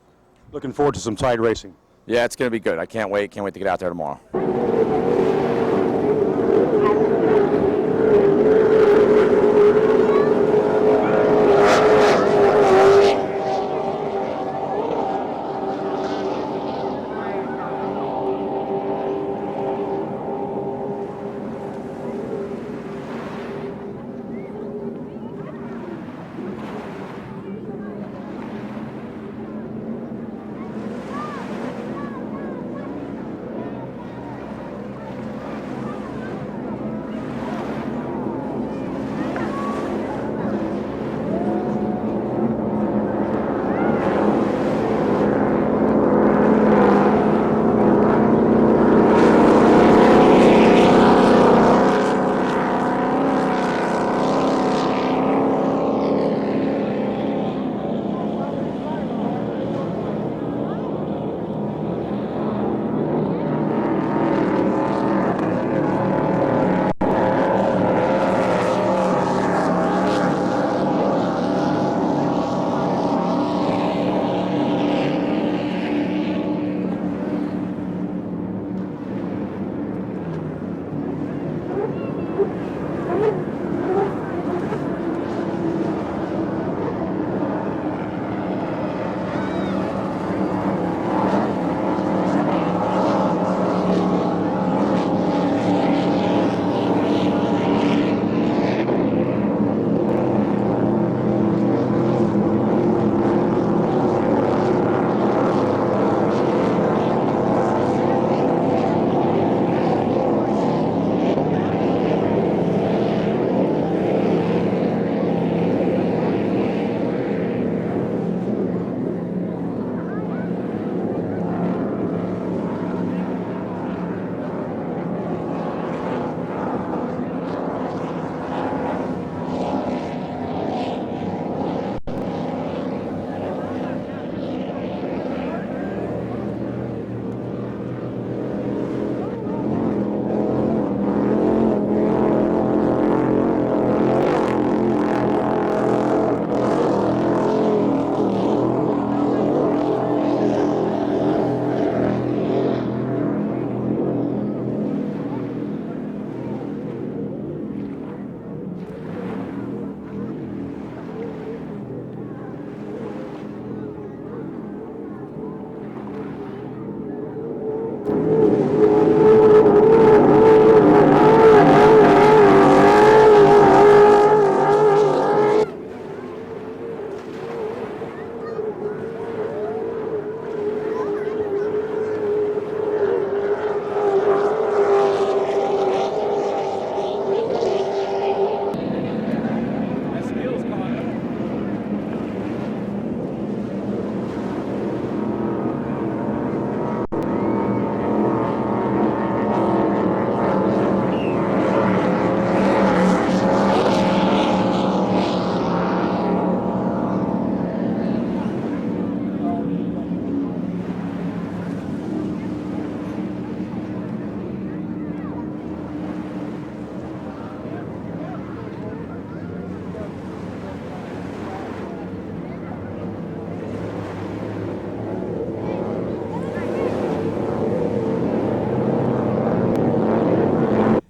Looking forward to some tight racing. Yeah, it's going to be good. I can't wait. Can't wait to get out there tomorrow.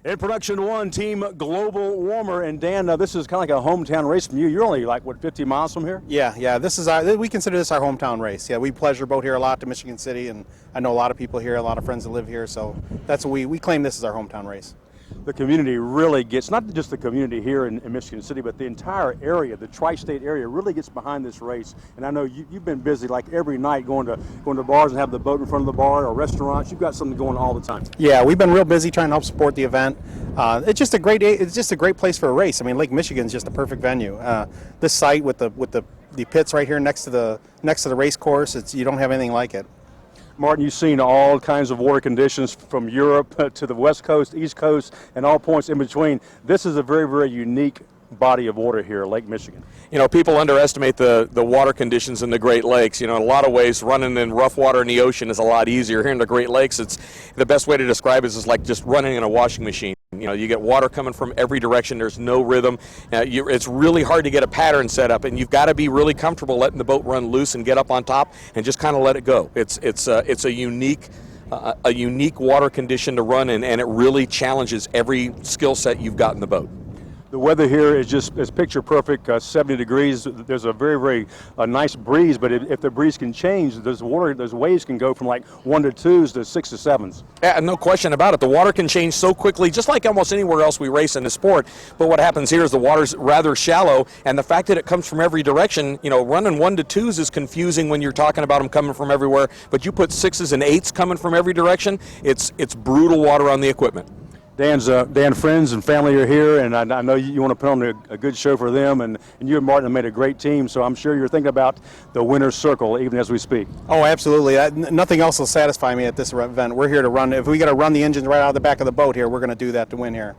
In production one, Team Global Warmer. And Dan, this is kind of like a hometown race from you. You're only like, what, 50 miles from here? Yeah, this is we consider this our hometown race. Yeah, we pleasure boat here a lot to Michigan City, and I know a lot of people here, a lot of friends that live here, so that's what we claim this is our hometown race. The community really gets, not just the community here in Michigan City, but the entire area, the tri-state area really gets behind this race. And I know you've been busy like every night going to bars and have the boat in front of the bar or restaurants. You've got something going all the time. Yeah, we've been real busy trying to help support the event. It's just a great place for a race. I mean, Lake Michigan's just a perfect venue. This site with the pits right here next to the race course, you don't have anything like it. Martin, you've seen all kinds of water conditions from Europe to the West Coast, East Coast, and all points in between. This is a very, very unique body of water here, Lake Michigan. You know, people underestimate the water conditions in the Great Lakes. You know, in a lot of ways, running in rough water in the ocean is a lot easier. Here in the Great Lakes, it's the best way to describe it is like just running in a washing machine. You know, you get water coming from every direction. There's no rhythm. It's really hard to get a pattern set up, and you've got to be really comfortable letting the boat run loose and get up on top and just kind of let it go. It's a unique water condition to run in, and it really challenges every skill set you've got in the boat. The weather here is picture perfect, 70 degrees. There's a very, very nice breeze, but if the breeze can change, those waves can go from like 1 to 2s to 6 to 7s. Yeah, no question about it. The water can change so quickly, just like almost anywhere else we race in the sport. But what happens here is the water's rather shallow, and the fact that it comes from every direction, you know, running 1 to 2s is confusing when you're talking about them coming from everywhere. But you put 6s and 8s coming from every direction, it's brutal water on the equipment. Dan, friends and family are here, and I know you want to put on a good show for them, and you and Martin have made a great team, so I'm sure you're thinking about the winner's circle even as we speak. Oh, absolutely. Nothing else will satisfy me at this event. We're here to run. If we got to run the engines right out of the back of the boat here, we're going to do that to win here.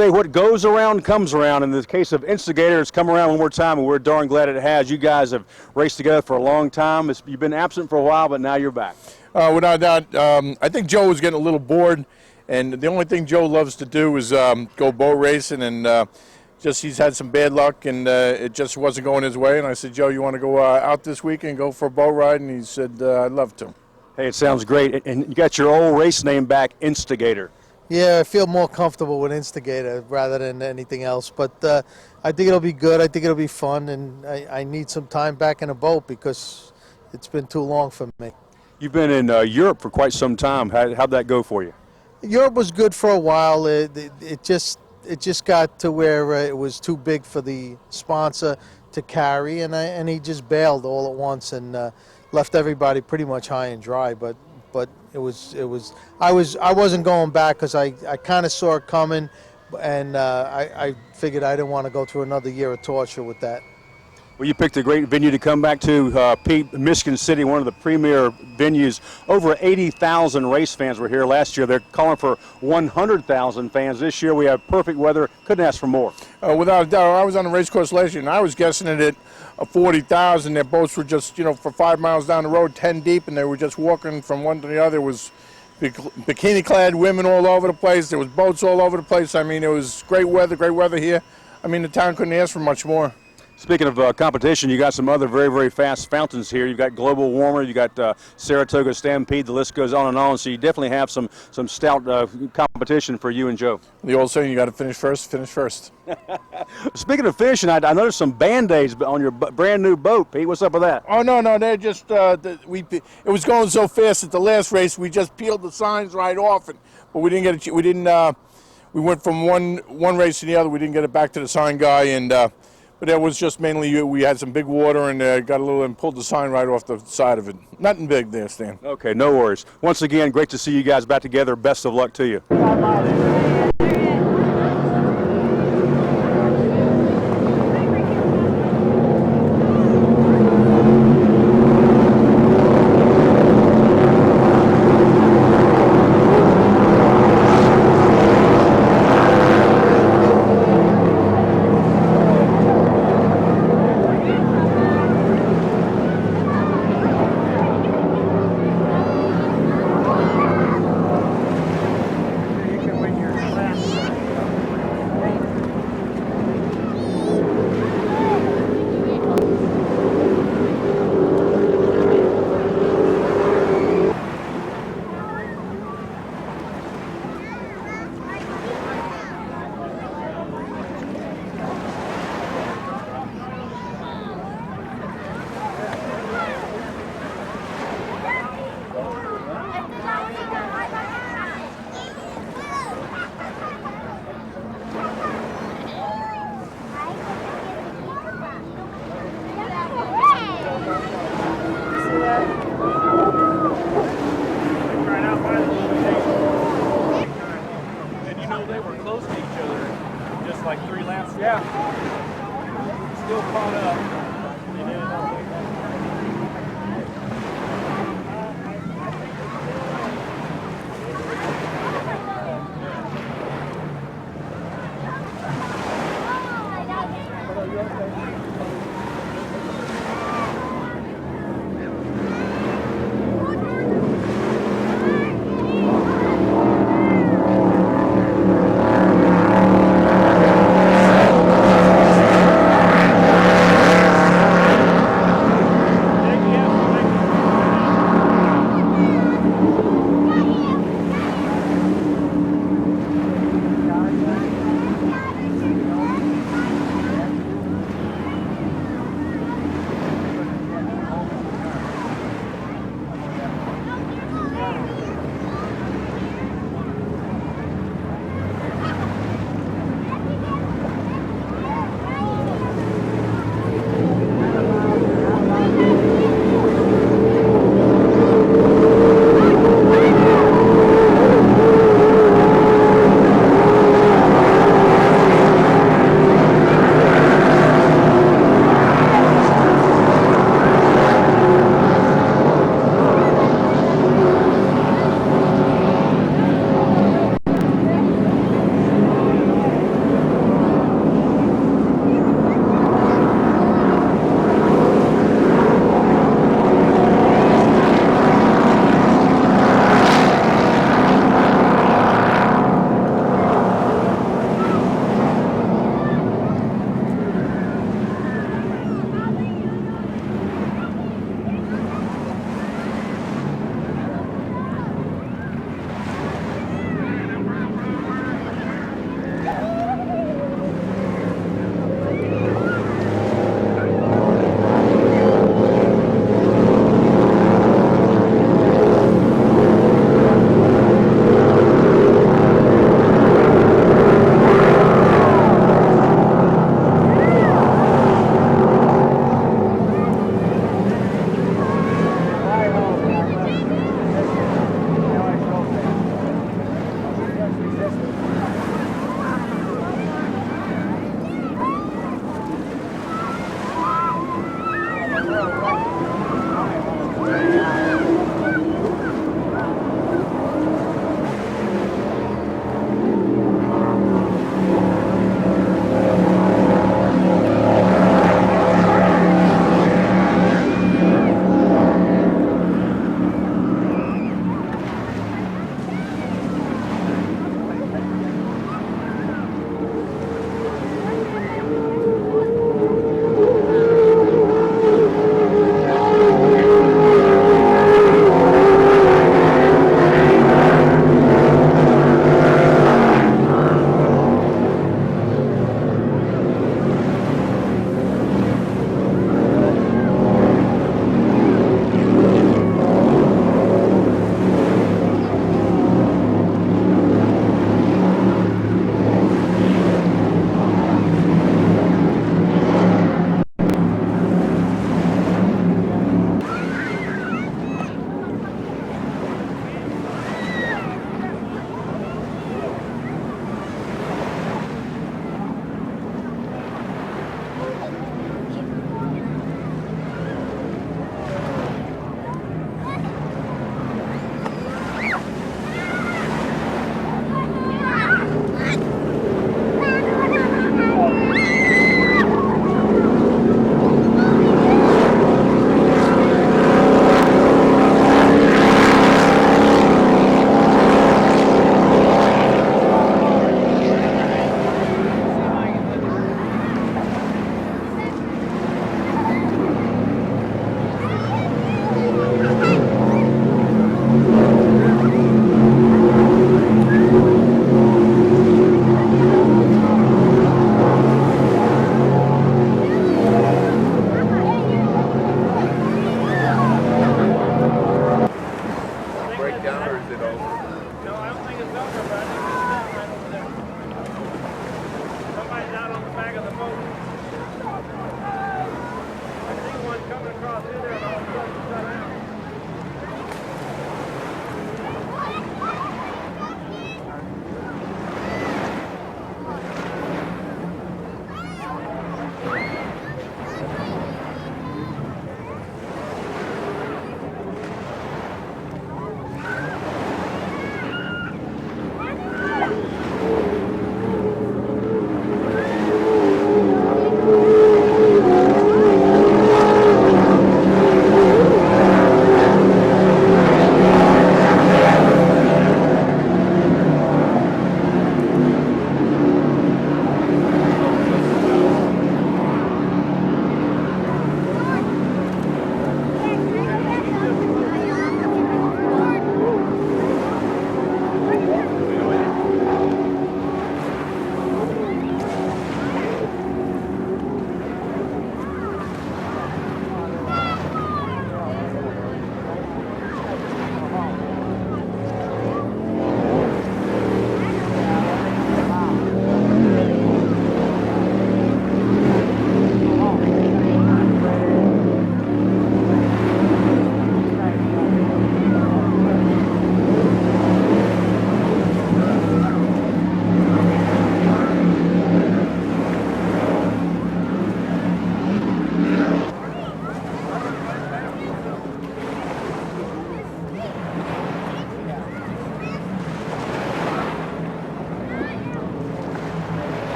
say what goes around comes around. In the case of Instigator, it's come around one more time, and we're darn glad it has. You guys have raced together for a long time. You've been absent for a while, but now you're back. Without doubt, I think Joe was getting a little bored, and the only thing Joe loves to do is go boat racing, and just he's had some bad luck, and it just wasn't going his way. And I said, Joe, you want to go out this weekend and go for a boat ride? And he said, I'd love to. Hey, it sounds great. And you got your old race name back, Instigator. Yeah, I feel more comfortable with Instigator rather than anything else. But I think it'll be good. I think it'll be fun, and I need some time back in a boat because it's been too long for me. You've been in Europe for quite some time. How'd that go for you? Europe was good for a while. It just got to where it was too big for the sponsor to carry, and he just bailed all at once and left everybody pretty much high and dry. But I wasn't going back because I kind of saw it coming, and I figured I didn't want to go through another year of torture with that. Well, you picked a great venue to come back to, Michigan City, one of the premier venues. Over 80,000 race fans were here last year. They're calling for 100,000 fans this year. We have perfect weather. Couldn't ask for more. Without a doubt, I was on the race course last year, and I was guessing it at 40,000. Their boats were just, for 5 miles down the road, 10 deep, and they were just walking from one to the other. It was bikini-clad women all over the place. There was boats all over the place. I mean, it was great weather here. I mean, the town couldn't ask for much more. Speaking of competition, you got some other very, very fast fountains here. You've got Global Warmer, you got Saratoga Stampede, the list goes on and on. So you definitely have some stout competition for you and Joe. The old saying, you got to finish first. Speaking of finishing, I noticed some Band-Aids on your brand new boat, Pete. What's up with that? Oh, no, they're just, it was going so fast at the last race, we just peeled the signs right off, but we didn't get it, we went from one race to the other, we didn't get it back to the sign guy, and but that was just mainly we had some big water and got a little and pulled the sign right off the side of it. Nothing big there, Stan. Okay, no worries. Once again, great to see you guys back together. Best of luck to you.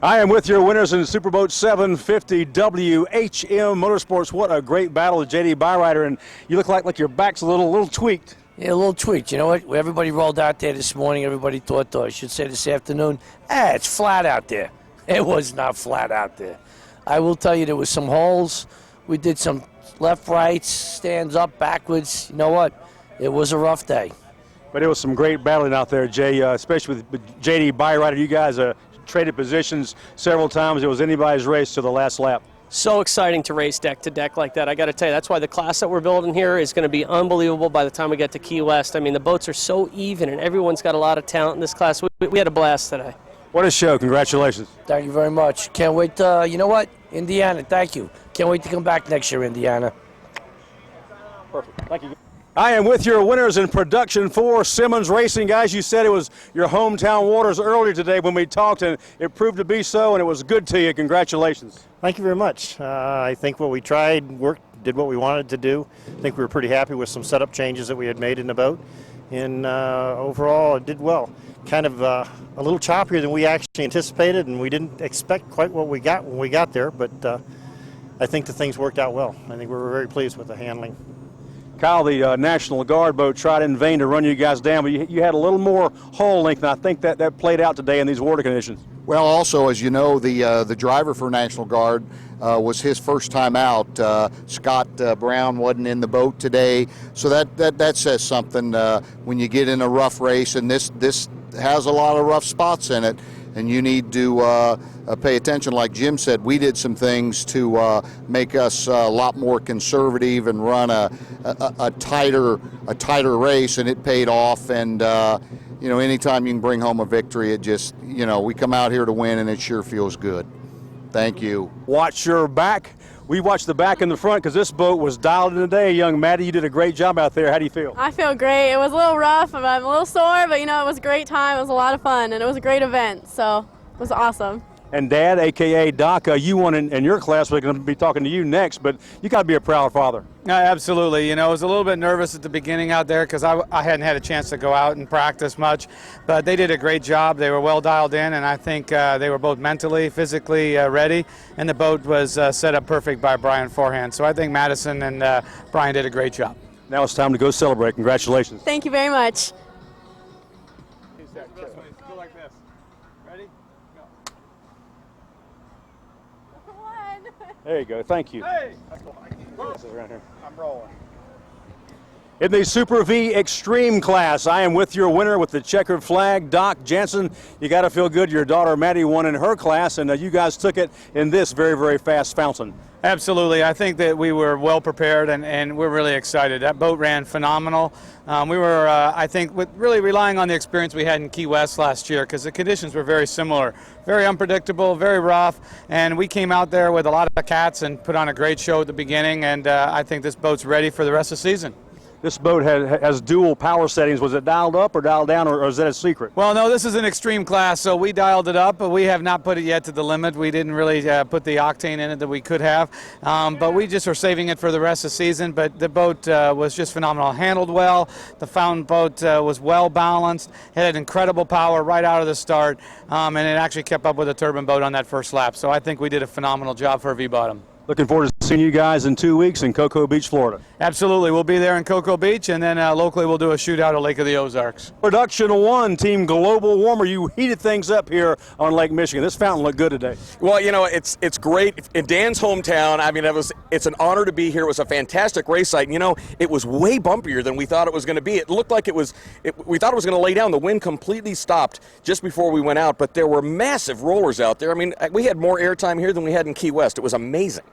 I am with your winners in Superboat 750 WHM Motorsports. What a great battle with JD Byrider, and you look like your back's a little tweaked. Yeah, a little tweaked. You know what? Everybody rolled out there this morning. Everybody thought, I should say this afternoon, it's flat out there. It was not flat out there. I will tell you, there was some holes. We did some left, rights, stands up, backwards. You know what? It was a rough day. But it was some great battling out there, Jay, especially with JD Byrider. You guys traded positions several times. It was anybody's race to the last lap. So exciting to race deck to deck like that. I got to tell you, that's why the class that we're building here is going to be unbelievable by the time we get to Key West. I mean, the boats are so even, and everyone's got a lot of talent in this class. We had a blast today. What a show. Congratulations. Thank you very much. Can't wait to, you know what? Indiana, thank you. Can't wait to come back next year, Indiana. Perfect. Thank you. I am with your winners in production for Simmons Racing. Guys, you said it was your hometown waters earlier today when we talked, and it proved to be so, and it was good to you. Congratulations. Thank you very much. I think what we tried worked, did what we wanted to do. I think we were pretty happy with some setup changes that we had made in the boat, and overall it did well. Kind of a little choppier than we actually anticipated, and we didn't expect quite what we got when we got there, but I think the things worked out well. I think we were very pleased with the handling. Kyle, the National Guard boat tried in vain to run you guys down, but you had a little more hull length, and I think that played out today in these water conditions. Well, also, as you know, the driver for National Guard was his first time out. Scott Brown wasn't in the boat today, so that says something when you get in a rough race, and this has a lot of rough spots in it, and you need to pay attention. Like Jim said, we did some things to make us a lot more conservative and run a tighter race, and it paid off. And you know, anytime you can bring home a victory, it just, you know, we come out here to win, and it sure feels good. Thank you. Watch your back. We watched the back and the front because this boat was dialed in today. Young Maddie, you did a great job out there. How do you feel? I feel great. It was a little rough. I'm a little sore, but you know, it was a great time. It was a lot of fun, and it was a great event, so it was awesome. And Dad, a.k.a. Doc, you won in your class. We're going to be talking to you next, but you got to be a proud father. Absolutely. You know, I was a little bit nervous at the beginning out there because I hadn't had a chance to go out and practice much, but they did a great job. They were well dialed in, and I think they were both mentally, physically ready, and the boat was set up perfect by Brian forehand. So I think Madison and Brian did a great job. Now it's time to go celebrate. Congratulations. Thank you very much. Go like this. Ready? Go. There you go. Thank you. Hey! Around here. I'm rolling. In the Super V Extreme class, I am with your winner with the checkered flag, Doc Jansen. You got to feel good. Your daughter Maddie won in her class, and you guys took it in this very, very fast fountain. Absolutely. I think that we were well prepared, and we're really excited. That boat ran phenomenal. We were, I think, really relying on the experience we had in Key West last year because the conditions were very similar, very unpredictable, very rough, and we came out there with a lot of cats and put on a great show at the beginning, and I think this boat's ready for the rest of the season. This boat has dual power settings. Was it dialed up or dialed down, or is that a secret? Well, no, this is an extreme class, so we dialed it up, but we have not put it yet to the limit. We didn't really put the octane in it that we could have, but we just are saving it for the rest of the season. But the boat was just phenomenal. Handled well. The fountain boat was well balanced. It had incredible power right out of the start, and it actually kept up with the turbine boat on that first lap. So I think we did a phenomenal job for a V-bottom. Looking forward to seeing you guys in 2 weeks in Cocoa Beach, Florida. Absolutely. We'll be there in Cocoa Beach, and then locally we'll do a shootout at Lake of the Ozarks. Production 1, Team Global Warmer. You heated things up here on Lake Michigan. This fountain looked good today. Well, you know, it's great. In Dan's hometown, I mean, it's an honor to be here. It was a fantastic race site. And, you know, it was way bumpier than we thought it was going to be. It looked like we thought it was going to lay down. The wind completely stopped just before we went out, but there were massive rollers out there. I mean, we had more airtime here than we had in Key West. It was amazing.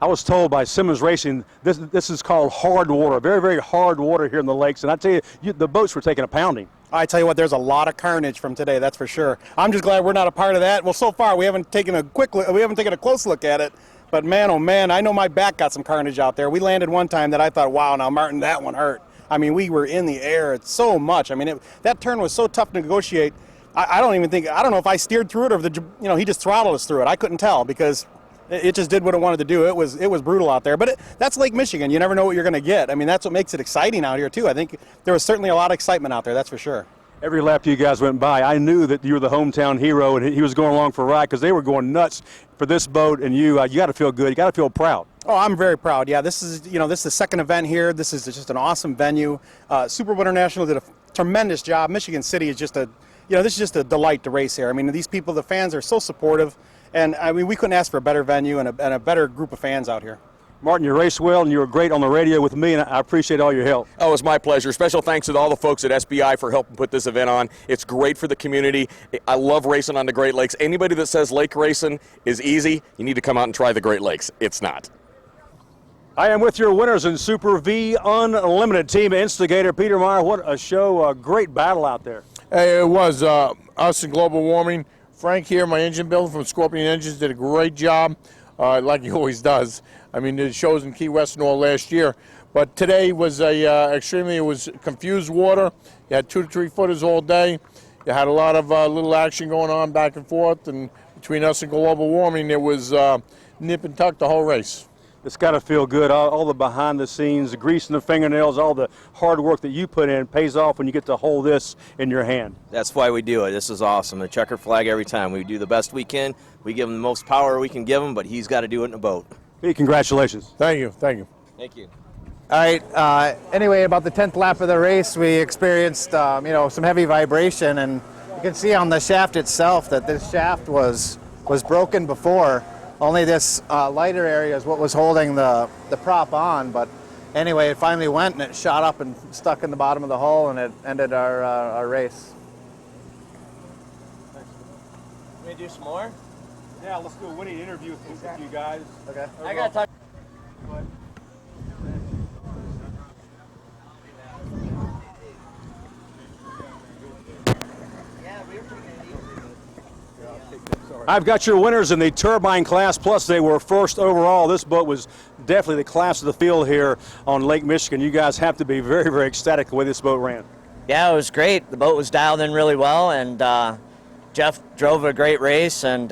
I was told by Simmons Racing this is called hard water, very, very hard water here in the lakes. And I tell you, the boats were taking a pounding. I tell you what, there's a lot of carnage from today, that's for sure. I'm just glad we're not a part of that. Well, so far we haven't taken a close look at it. But man, oh man, I know my back got some carnage out there. We landed one time that I thought, wow, now Martin, that one hurt. I mean, we were in the air so much. I mean, that turn was so tough to negotiate. I don't know if I steered through it or he just throttled us through it. I couldn't tell because it just did what it wanted to do. It was brutal out there. But that's Lake Michigan. You never know what you're going to get. I mean, that's what makes it exciting out here, too. I think there was certainly a lot of excitement out there, that's for sure. Every lap you guys went by, I knew that you were the hometown hero, and he was going along for a ride because they were going nuts for this boat, and you got to feel good. You got to feel proud. Oh, I'm very proud. Yeah, this is the second event here. This is just an awesome venue. Superboat International did a tremendous job. Michigan City is just this is just a delight to race here. I mean, these people, the fans, are so supportive, and I mean, we couldn't ask for a better venue and a better group of fans out here. Martin, you raced well, and you were great on the radio with me, and I appreciate all your help. Oh, it was my pleasure. Special thanks to all the folks at SBI for helping put this event on. It's great for the community. I love racing on the Great Lakes. Anybody that says lake racing is easy, you need to come out and try the Great Lakes. It's not. I am with your winners in Super V Unlimited Team Instigator. Peter Meyer, what a show, a great battle out there. Hey, it was us and global warming. Frank here, my engine builder from Scorpion Engines, did a great job, like he always does. I mean, it shows in Key West and all last year. But today was it was confused water. You had 2 to 3 footers all day. You had a lot of little action going on back and forth. And between us and global warming, it was nip and tuck the whole race. It's got to feel good. All the behind the scenes, the grease in the fingernails, all the hard work that you put in pays off when you get to hold this in your hand. That's why we do it. This is awesome. The checker flag every time. We do the best we can. We give him the most power we can give him, but he's got to do it in a boat. Hey, congratulations. Thank you. Thank you. Thank you. All right. Anyway, about the 10th lap of the race, we experienced some heavy vibration, and you can see on the shaft itself that this shaft was broken before. Only this lighter area is what was holding the prop on. But anyway, it finally went and it shot up and stuck in the bottom of the hull, and it ended our race. Can we do some more? Yeah, let's do a winning interview with you guys. Okay. I got to talk. I've got your winners in the turbine class, plus they were first overall. This boat was definitely the class of the field here on Lake Michigan. You guys have to be very, very ecstatic the way this boat ran. Yeah, it was great. The boat was dialed in really well, and Jeff drove a great race, and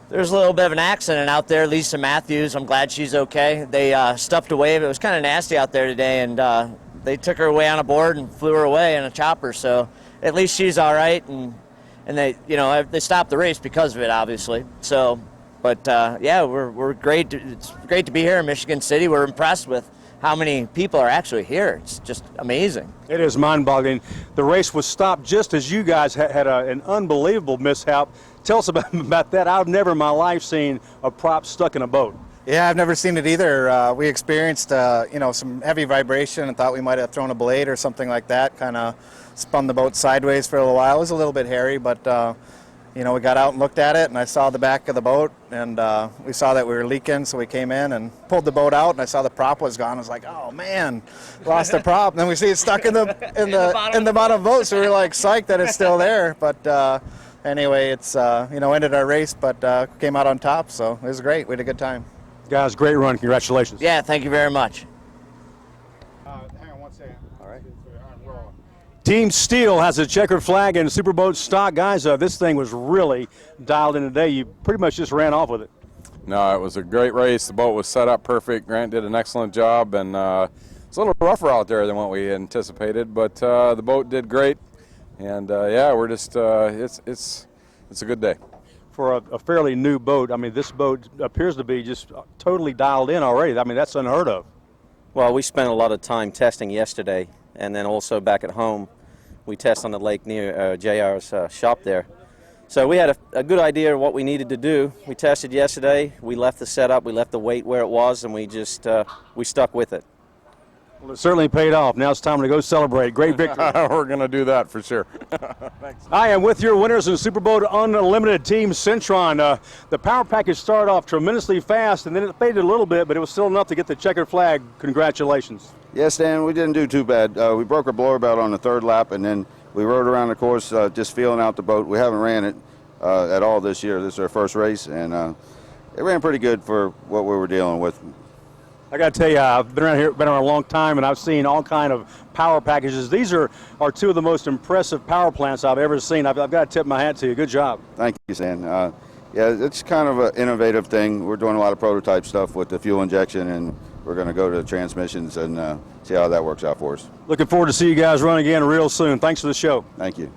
there was a little bit of an accident out there. Lisa Matthews, I'm glad she's okay. They stuffed a wave. It was kind of nasty out there today, and they took her away on a board and flew her away in a chopper, so at least she's all right, and they stopped the race because of it, obviously. So, but yeah, we're great. It's great to be here in Michigan City. We're impressed with how many people are actually here. It's just amazing. It is mind-boggling. The race was stopped just as you guys had an unbelievable mishap. Tell us about that. I've never in my life seen a prop stuck in a boat. Yeah, I've never seen it either. We experienced some heavy vibration and thought we might have thrown a blade or something like that. Kind of spun the boat sideways for a little while. It was a little bit hairy, but we got out and looked at it, and I saw the back of the boat, and we saw that we were leaking, so we came in and pulled the boat out, and I saw the prop was gone. I was like, oh man, lost the prop. And then we see it stuck in the bottom of the boat, so we were like psyched that it's still there. But anyway, it's ended our race, but came out on top, so it was great. We had a good time. Guys, great run. Congratulations. Yeah, thank you very much. Hang on one second. All right. Team Steel has a checkered flag and Superboat stock. Guys, this thing was really dialed in today. You pretty much just ran off with it. No, it was a great race. The boat was set up perfect. Grant did an excellent job, and it's a little rougher out there than what we anticipated, but the boat did great. And yeah, we're just it's a good day. For a fairly new boat, I mean, this boat appears to be just totally dialed in already. I mean, that's unheard of. Well, we spent a lot of time testing yesterday, and then also back at home, we test on the lake near JR's shop there. So we had a good idea of what we needed to do. We tested yesterday. We left the setup. We left the weight where it was, and we just we stuck with it. Well, it certainly paid off. Now it's time to go celebrate. Great victory. We're going to do that for sure. Thanks. I am with your winners in Superboat Unlimited Team Centron. The power package started off tremendously fast, and then it faded a little bit, but it was still enough to get the checkered flag. Congratulations. Yes, Dan, we didn't do too bad. We broke our blower belt on the third lap, and then we rode around the course just feeling out the boat. We haven't ran it at all this year. This is our first race, and it ran pretty good for what we were dealing with. I got to tell you, I've been around here, been around a long time, and I've seen all kind of power packages. These are two of the most impressive power plants I've ever seen. I've got to tip my hat to you. Good job. Thank you, Stan. Yeah, it's kind of an innovative thing. We're doing a lot of prototype stuff with the fuel injection, and we're going to go to transmissions and see how that works out for us. Looking forward to see you guys run again real soon. Thanks for the show. Thank you.